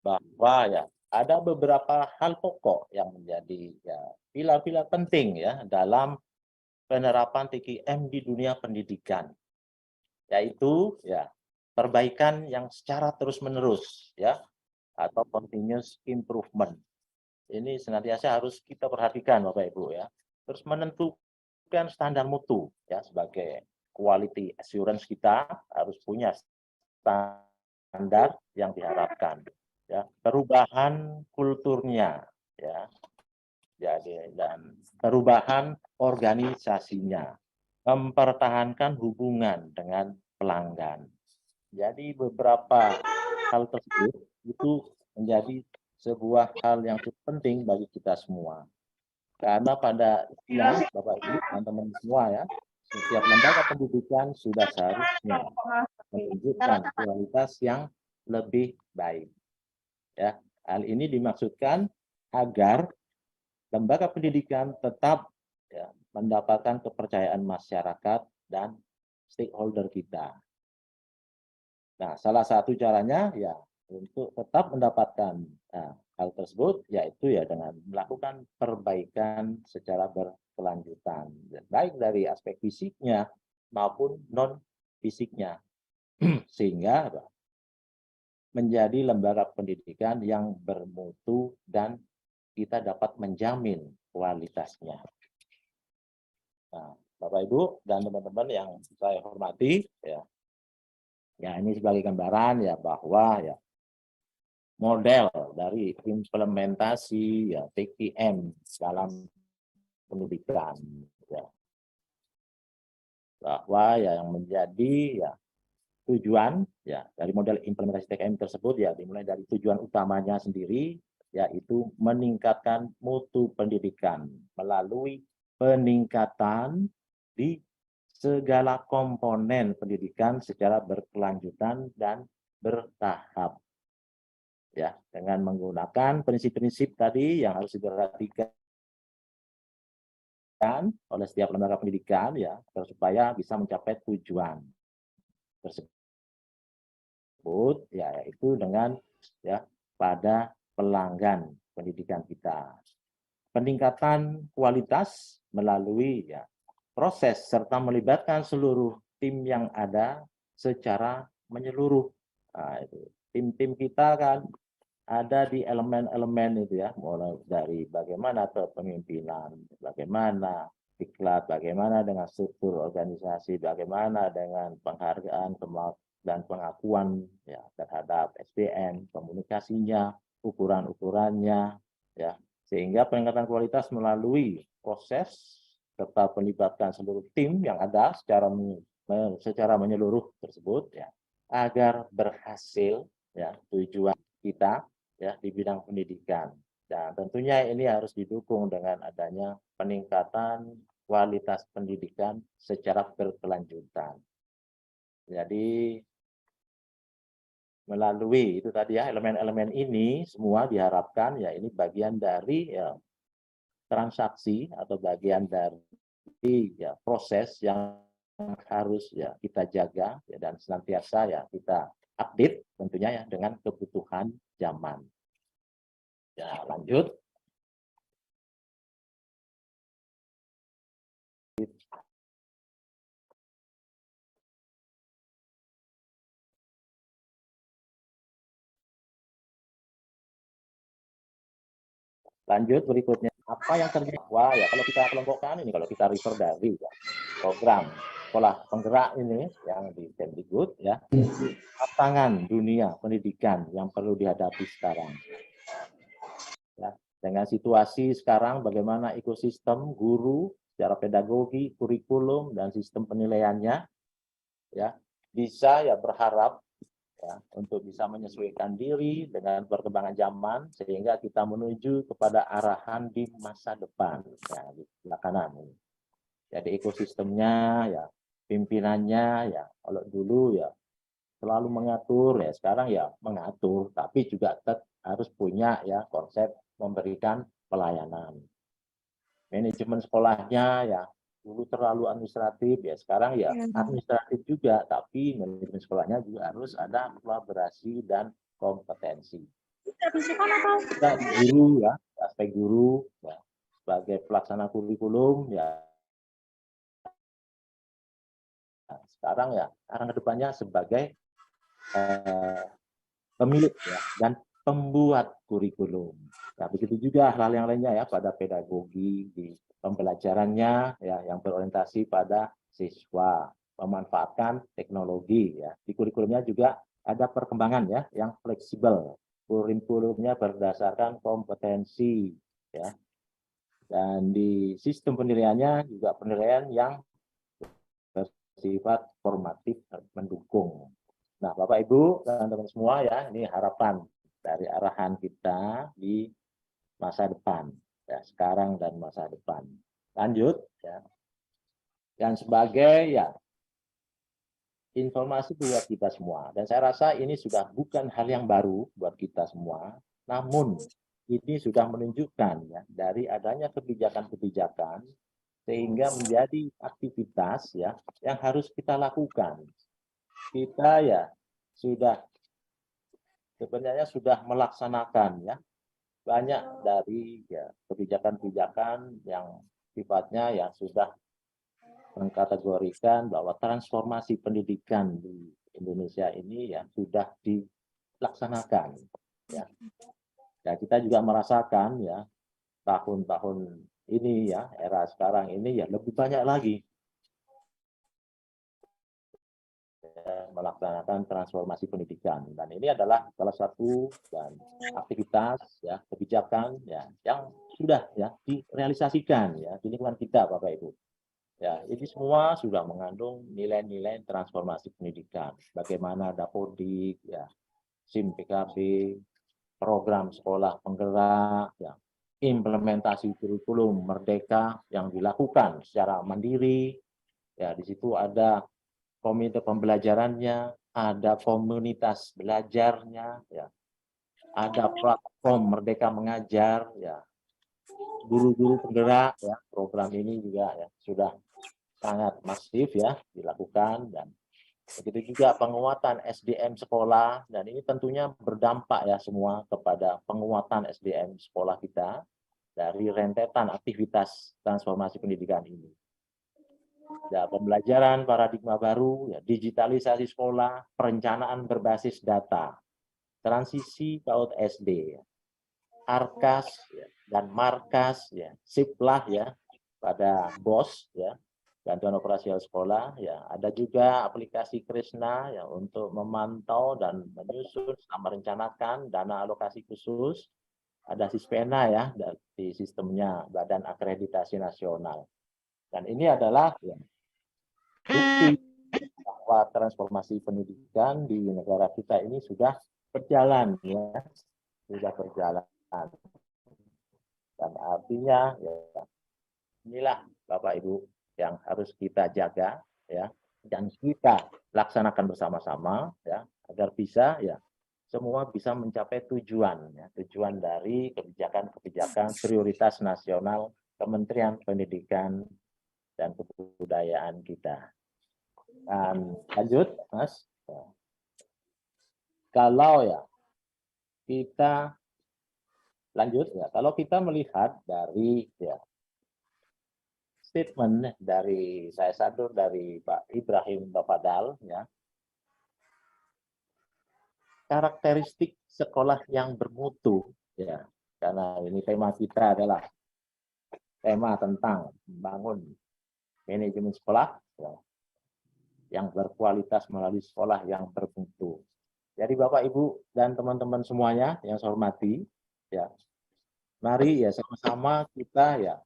bahwa ya ada beberapa hal pokok yang menjadi ya pilar-pilar penting ya dalam penerapan TQM di dunia pendidikan. Yaitu ya perbaikan yang secara terus-menerus ya atau continuous improvement. Ini senantiasa harus kita perhatikan Bapak Ibu ya. Terus menentukan standar mutu ya sebagai quality assurance kita harus punya standar standar yang diharapkan, ya, perubahan kulturnya, ya, jadi dan perubahan organisasinya, mempertahankan hubungan dengan pelanggan. Jadi beberapa hal tersebut itu menjadi sebuah hal yang cukup penting bagi kita semua. Karena pada Bapak Ibu teman-teman semua ya, setiap lembaga pendidikan sudah seharusnya menunjukkan kualitas yang lebih baik. Ya, hal ini dimaksudkan agar lembaga pendidikan tetap ya, mendapatkan kepercayaan masyarakat dan stakeholder kita. Nah, salah satu caranya ya untuk tetap mendapatkan hal tersebut yaitu ya dengan melakukan perbaikan secara berkelanjutan, baik dari aspek fisiknya maupun non fisiknya, sehingga menjadi lembaga pendidikan yang bermutu dan kita dapat menjamin kualitasnya. Nah, Bapak Ibu dan teman-teman yang saya hormati, ya ini sebagai gambaran ya bahwa ya model dari implementasi ya TPM dalam pendidikan, ya bahwa ya yang menjadi ya tujuan ya dari model implementasi TPM tersebut ya dimulai dari tujuan utamanya sendiri, yaitu meningkatkan mutu pendidikan melalui peningkatan di segala komponen pendidikan secara berkelanjutan dan bertahap. Ya, dengan menggunakan prinsip-prinsip tadi yang harus diperhatikan oleh setiap lembaga pendidikan ya supaya bisa mencapai tujuan tersebut ya, yaitu dengan ya pada pelanggan pendidikan kita. Peningkatan kualitas melalui ya proses serta melibatkan seluruh tim yang ada secara menyeluruh. Nah, itu tim-tim kita kan ada di elemen-elemen itu ya, mulai dari bagaimana kepemimpinan, bagaimana diklat, bagaimana dengan struktur organisasi, bagaimana dengan penghargaan dan pengakuan ya terhadap SDM, komunikasinya, ukuran-ukurannya, ya sehingga peningkatan kualitas melalui proses serta melibatkan seluruh tim yang ada secara menyeluruh tersebut ya agar berhasil ya tujuan kita ya di bidang pendidikan. Dan tentunya ini harus didukung dengan adanya peningkatan kualitas pendidikan secara berkelanjutan. Jadi melalui itu tadi ya elemen-elemen ini semua diharapkan ya ini bagian dari ya transaksi atau bagian dari ya proses yang harus ya kita jaga ya, dan senantiasa ya kita update tentunya ya dengan kebutuhan zaman. Ya, lanjut. Lanjut berikutnya, apa yang terjadi? Wah ya kalau kita kelompokkan ini, kalau kita refer dari ya, program sekolah penggerak ini yang di Kemdikbud ya, tantangan dunia pendidikan yang perlu dihadapi sekarang. Ya, dengan situasi sekarang bagaimana ekosistem guru secara pedagogi, kurikulum dan sistem penilaiannya ya bisa ya berharap ya, untuk bisa menyesuaikan diri dengan perkembangan zaman sehingga kita menuju kepada arahan di masa depan ya di sebelah kanan ini. Jadi ekosistemnya ya pimpinannya ya kalau dulu ya selalu mengatur ya sekarang ya mengatur tapi juga harus punya ya konsep memberikan pelayanan. Manajemen sekolahnya ya dulu terlalu administratif ya sekarang ya administratif juga tapi manajemen sekolahnya juga harus ada kolaborasi dan kompetensi. Dan guru ya aspek guru ya sebagai pelaksana kurikulum ya sekarang ya arah kedepannya sebagai pemilik ya dan pembuat kurikulum. Nah, begitu juga hal yang lainnya ya pada pedagogi di pembelajarannya ya yang berorientasi pada siswa, memanfaatkan teknologi ya. Di kurikulumnya juga ada perkembangan ya yang fleksibel, kurikulumnya berdasarkan kompetensi ya. Dan di sistem penilaiannya juga penilaian yang bersifat formatif mendukung. Nah, Bapak Ibu dan teman-teman semua ya, ini harapan dari arahan kita di masa depan ya, sekarang dan masa depan. Lanjut ya. Dan sebagai ya informasi buat kita semua. Dan saya rasa ini sudah bukan hal yang baru buat kita semua, namun ini sudah menunjukkan ya dari adanya kebijakan-kebijakan sehingga menjadi aktivitas ya yang harus kita lakukan. Kita ya sudah sebenarnya sudah melaksanakan ya banyak dari ya kebijakan-kebijakan yang sifatnya yang sudah mengkategorikan bahwa transformasi pendidikan di Indonesia ini ya sudah dilaksanakan ya. Ya, kita juga merasakan ya tahun-tahun ini ya, era sekarang ini ya lebih banyak lagi ya, melaksanakan transformasi pendidikan, dan ini adalah salah satu dan aktivitas ya kebijakan ya yang sudah ya direalisasikan ya di lingkungan kita Bapak Ibu. Ya, ini semua sudah mengandung nilai-nilai transformasi pendidikan. Bagaimana Dapodik ya, SIM PKB, program sekolah penggerak, ya, implementasi kurikulum Merdeka yang dilakukan secara mandiri. Ya, di situ ada komite pembelajarannya, ada komunitas belajarnya, ya, ada platform Merdeka Mengajar, ya, guru-guru penggerak, ya, program ini juga ya sudah sangat masif ya dilakukan, dan begitu juga penguatan SDM sekolah, dan ini tentunya berdampak ya semua kepada penguatan SDM sekolah kita dari rentetan aktivitas transformasi pendidikan ini. Ya, pembelajaran paradigma baru, ya, digitalisasi sekolah, perencanaan berbasis data, transisi PAUD SD, Arkas ya, dan Markas, ya, Siplah ya pada BOS ya. Bantuan operasional sekolah, ya ada juga aplikasi Krisna ya untuk memantau dan menyusun sama merencanakan dana alokasi khusus, ada Sispena ya di sistemnya Badan Akreditasi Nasional, dan ini adalah ya, bukti bahwa transformasi pendidikan di negara kita ini sudah berjalan ya, sudah berjalan, dan artinya ya inilah Bapak Ibu yang harus kita jaga ya dan kita laksanakan bersama-sama ya agar bisa ya semua bisa mencapai tujuan ya, tujuan dari kebijakan-kebijakan prioritas nasional Kementerian Pendidikan dan Kebudayaan kita. Dan lanjut Mas, kalau ya kita lanjut ya, kalau kita melihat dari ya statement dari saya sadur dari Pak Ibrahim Bapadal ya, karakteristik sekolah yang bermutu ya, karena ini tema kita adalah tema tentang membangun manajemen sekolah ya, yang berkualitas melalui sekolah yang bermutu. Jadi Bapak Ibu dan teman-teman semuanya yang saya hormati ya, mari ya sama-sama kita ya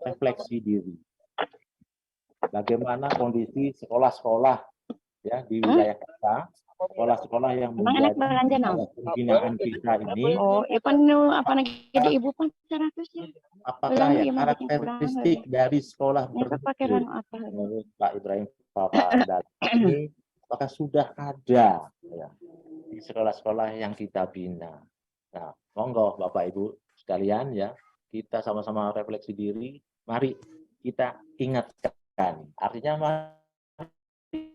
refleksi diri. Bagaimana kondisi sekolah-sekolah ya di wilayah kita, sekolah-sekolah yang menjadi pembinaan kita ini. Oh, apa lagi jadi ibu pun secara ya. Apakah ya karakteristik dari sekolah bermutu menurut Pak Ibrahim Bapadal ini, apakah sudah ada ya di sekolah-sekolah yang kita bina? Nah, monggo Bapak Ibu sekalian ya, kita sama-sama refleksi diri. Mari kita ingatkan, artinya mari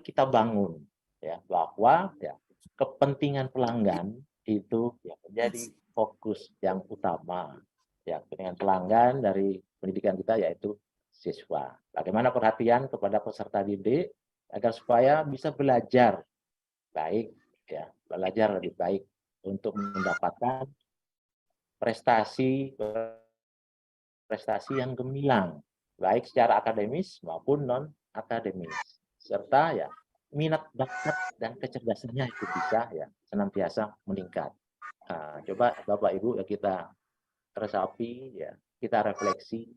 kita bangun ya bahwa ya kepentingan pelanggan itu ya menjadi fokus yang utama ya, kepentingan pelanggan dari pendidikan kita yaitu siswa. Bagaimana perhatian kepada peserta didik agar supaya bisa belajar baik ya, belajar lebih baik untuk mendapatkan prestasi yang gemilang, baik secara akademis maupun non akademis, serta ya minat bakat dan kecerdasannya itu bisa ya senantiasa meningkat. Nah, coba Bapak Ibu ya kita resapi ya, kita refleksi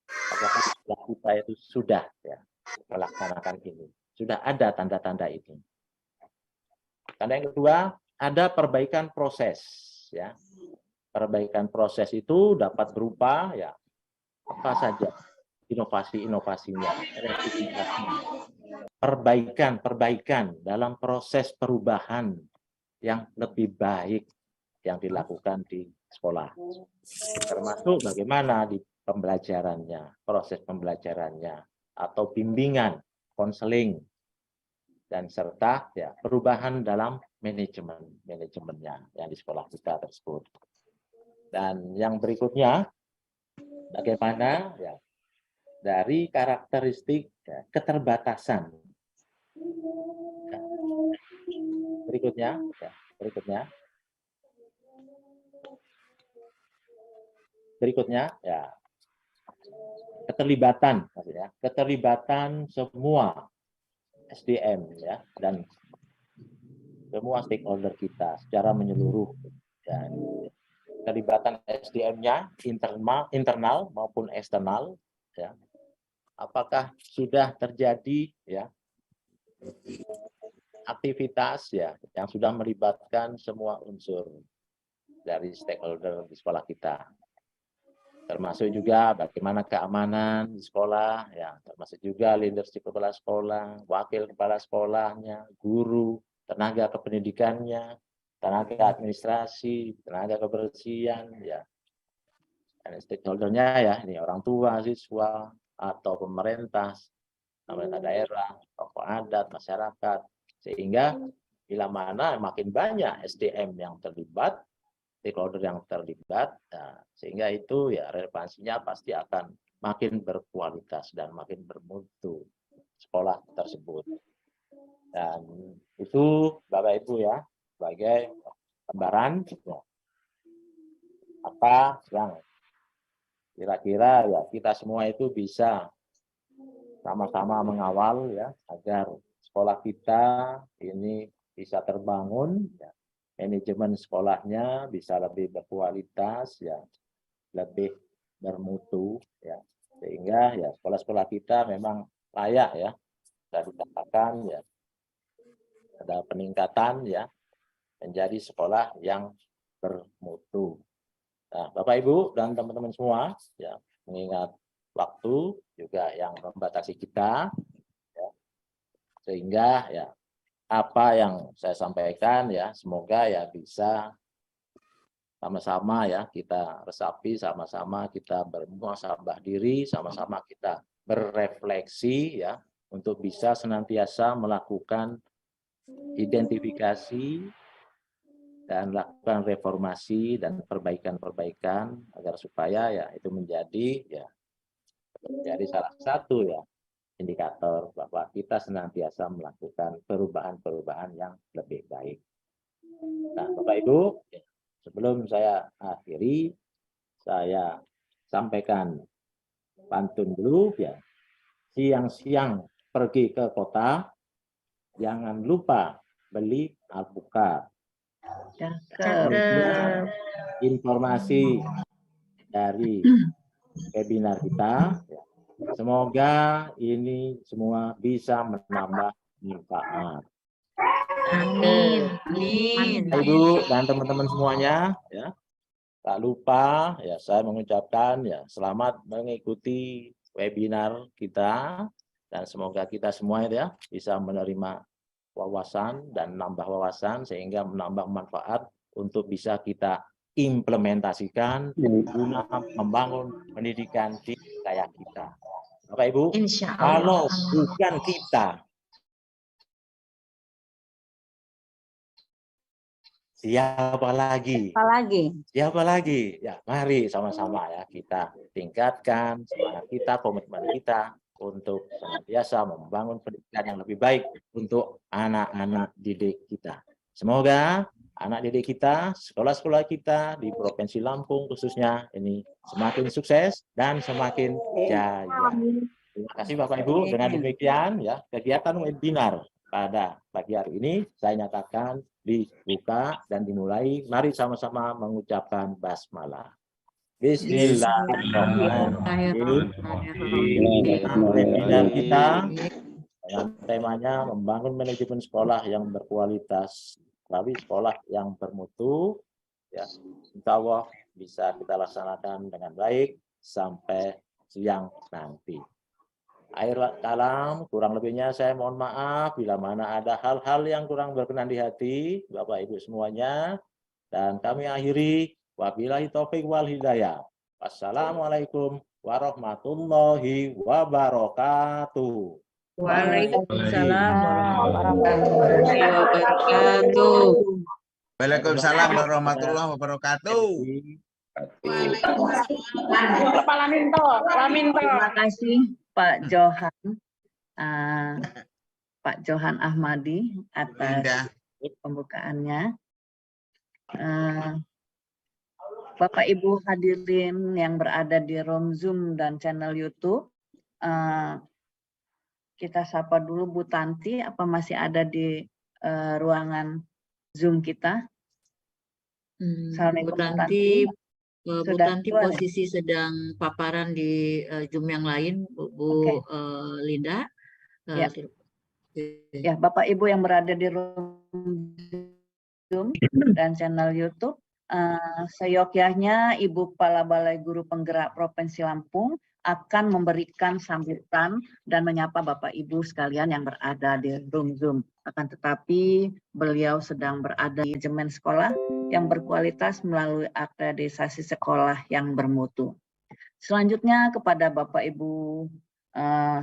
apakah sekolah kita itu sudah ya melaksanakan ini, sudah ada tanda-tanda ini. Tanda yang kedua, ada perbaikan proses ya. Perbaikan proses itu dapat berupa ya apa saja inovasi-inovasinya, perbaikan dalam proses perubahan yang lebih baik yang dilakukan di sekolah, termasuk bagaimana di pembelajarannya, proses pembelajarannya, atau bimbingan, konseling, dan serta ya perubahan dalam manajemennya yang di sekolah kita tersebut. Dan yang berikutnya, bagaimana ya dari karakteristik ya, keterbatasan. Ya. Berikutnya ya keterlibatan, maksudnya keterlibatan semua SDM ya dan semua stakeholder kita secara menyeluruh. Dan keterlibatan SDM-nya internal maupun eksternal ya. Apakah sudah terjadi ya aktivitas ya yang sudah melibatkan semua unsur dari stakeholder di sekolah kita, termasuk juga bagaimana keamanan di sekolah ya, termasuk juga leadership kepala sekolah, wakil kepala sekolahnya, guru, tenaga kependidikannya, tenaga administrasi, tenaga kebersihan ya, dan stakeholdernya ya ini orang tua, siswa atau pemerintah daerah, tokoh adat, masyarakat, sehingga bila mana makin banyak SDM yang terlibat, stakeholder yang terlibat, nah, sehingga itu ya relevansinya pasti akan makin berkualitas dan makin bermutu sekolah tersebut. Dan itu Bapak Ibu ya sebagai gambaran ya, apa yang kira-kira ya kita semua itu bisa sama-sama mengawal ya agar sekolah kita ini bisa terbangun ya, manajemen sekolahnya bisa lebih berkualitas ya, lebih bermutu ya, sehingga ya sekolah-sekolah kita memang layak ya, dan dikatakan ya ada peningkatan ya menjadi sekolah yang bermutu. Nah, Bapak Ibu dan teman-teman semua ya, mengingat waktu juga yang membatasi kita ya, sehingga ya apa yang saya sampaikan ya semoga ya bisa sama-sama ya kita resapi, sama-sama kita bermuhasabah diri, sama-sama kita berefleksi ya untuk bisa senantiasa melakukan identifikasi dan lakukan reformasi dan perbaikan-perbaikan agar supaya ya itu menjadi salah satu ya indikator bahwa kita senantiasa melakukan perubahan-perubahan yang lebih baik. Nah, Bapak Ibu, sebelum saya akhiri, saya sampaikan pantun dulu ya. Siang-siang pergi ke kota, jangan lupa beli alpukat. Informasi dari webinar kita, ya. Semoga ini semua bisa menambah manfaat. Amin. Ibu dan teman-teman semuanya, ya, tak lupa ya saya mengucapkan ya selamat mengikuti webinar kita dan semoga kita semua ya bisa menerima wawasan dan nambah wawasan sehingga menambah manfaat untuk bisa kita implementasikan guna membangun pendidikan di wilayah kita. Bapak Ibu, kalau bukan kita, siapa lagi? Siapa lagi? Ya, mari sama-sama ya kita tingkatkan semangat kita, komitmen kita untuk senantiasa membangun pendidikan yang lebih baik untuk anak-anak didik kita. Semoga anak didik kita, sekolah-sekolah kita di Provinsi Lampung khususnya ini semakin sukses dan semakin jaya. Terima kasih Bapak Ibu. Dengan demikian ya kegiatan webinar pada pagi hari ini saya nyatakan dibuka dan dimulai. Mari sama-sama mengucapkan basmalah. Bismillahirrahmanirrahim. Webinar kita dengan temanya membangun manajemen sekolah yang berkualitas melalui sekolah yang bermutu. Ya, insya Allah bisa kita laksanakan dengan baik sampai siang nanti. Akhir kalam, kurang lebihnya saya mohon maaf bila mana ada hal-hal yang kurang berkenan di hati Bapak Ibu semuanya, dan kami akhiri wabillahi taufik wal hidayah. Wassalamualaikum warahmatullahi wabarakatuh. Waalaikumsalam warahmatullahi wabarakatuh. Waalaikumsalam warahmatullahi wabarakatuh. Terima kasih Pak Johan, Pak Johan Ahmadi atas pembukaannya. Bapak Ibu hadirin yang berada di room Zoom dan channel YouTube, kita sapa dulu Bu Tanti, apa masih ada di ruangan Zoom kita? Bu Tanti, Bu Tanti posisi sedang paparan di Zoom yang lain, Bu Linda. Ya, Bapak Ibu yang berada di room Zoom dan channel YouTube, seyogyanya Ibu Kepala Balai Guru Penggerak Provinsi Lampung akan memberikan sambutan dan menyapa Bapak Ibu sekalian yang berada di room Zoom. Akan tetapi beliau sedang berada di manajemen sekolah yang berkualitas melalui akreditasi sekolah yang bermutu. Selanjutnya kepada Bapak Ibu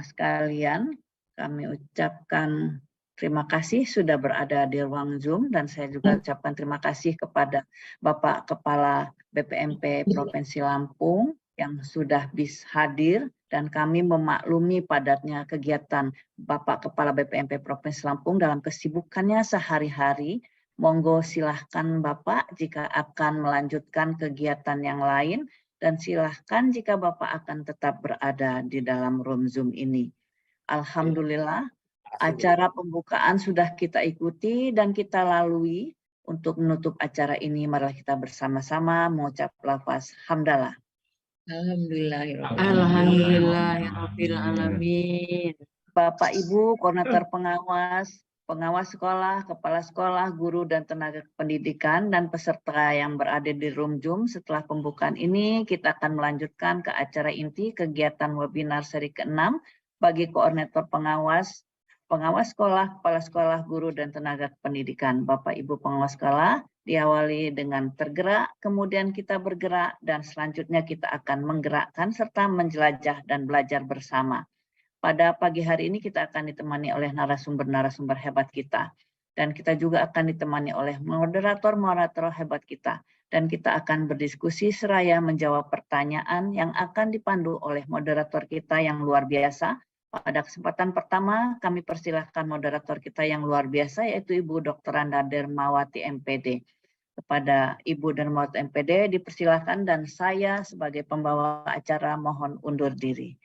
sekalian, kami ucapkan terima kasih sudah berada di ruang Zoom, dan saya juga ucapkan terima kasih kepada Bapak Kepala BPMP Provinsi Lampung yang sudah bisa hadir, dan kami memaklumi padatnya kegiatan Bapak Kepala BPMP Provinsi Lampung dalam kesibukannya sehari-hari. Monggo silahkan Bapak jika akan melanjutkan kegiatan yang lain, dan silahkan jika Bapak akan tetap berada di dalam room Zoom ini. Alhamdulillah, acara pembukaan sudah kita ikuti dan kita lalui. Untuk menutup acara ini, marilah kita bersama-sama mengucap lafaz hamdalah. Alhamdulillahirabbil alamin. Bapak Ibu koordinator pengawas, pengawas sekolah, kepala sekolah, guru dan tenaga pendidikan, dan peserta yang berada di room Zoom, setelah pembukaan ini kita akan melanjutkan ke acara inti kegiatan webinar seri ke-6 bagi koordinator pengawas, pengawas sekolah, kepala sekolah, guru dan tenaga pendidikan. Bapak Ibu pengawas sekolah diawali dengan tergerak, kemudian kita bergerak, dan selanjutnya kita akan menggerakkan serta menjelajah dan belajar bersama. Pada pagi hari ini kita akan ditemani oleh narasumber-narasumber hebat kita, dan kita juga akan ditemani oleh moderator-moderator hebat kita, dan kita akan berdiskusi seraya menjawab pertanyaan yang akan dipandu oleh moderator kita yang luar biasa. Pada kesempatan pertama kami persilahkan moderator kita yang luar biasa, yaitu Ibu Dr. Anda Dermawati MPD. Kepada Ibu Dermawati MPD dipersilahkan, dan saya sebagai pembawa acara mohon undur diri.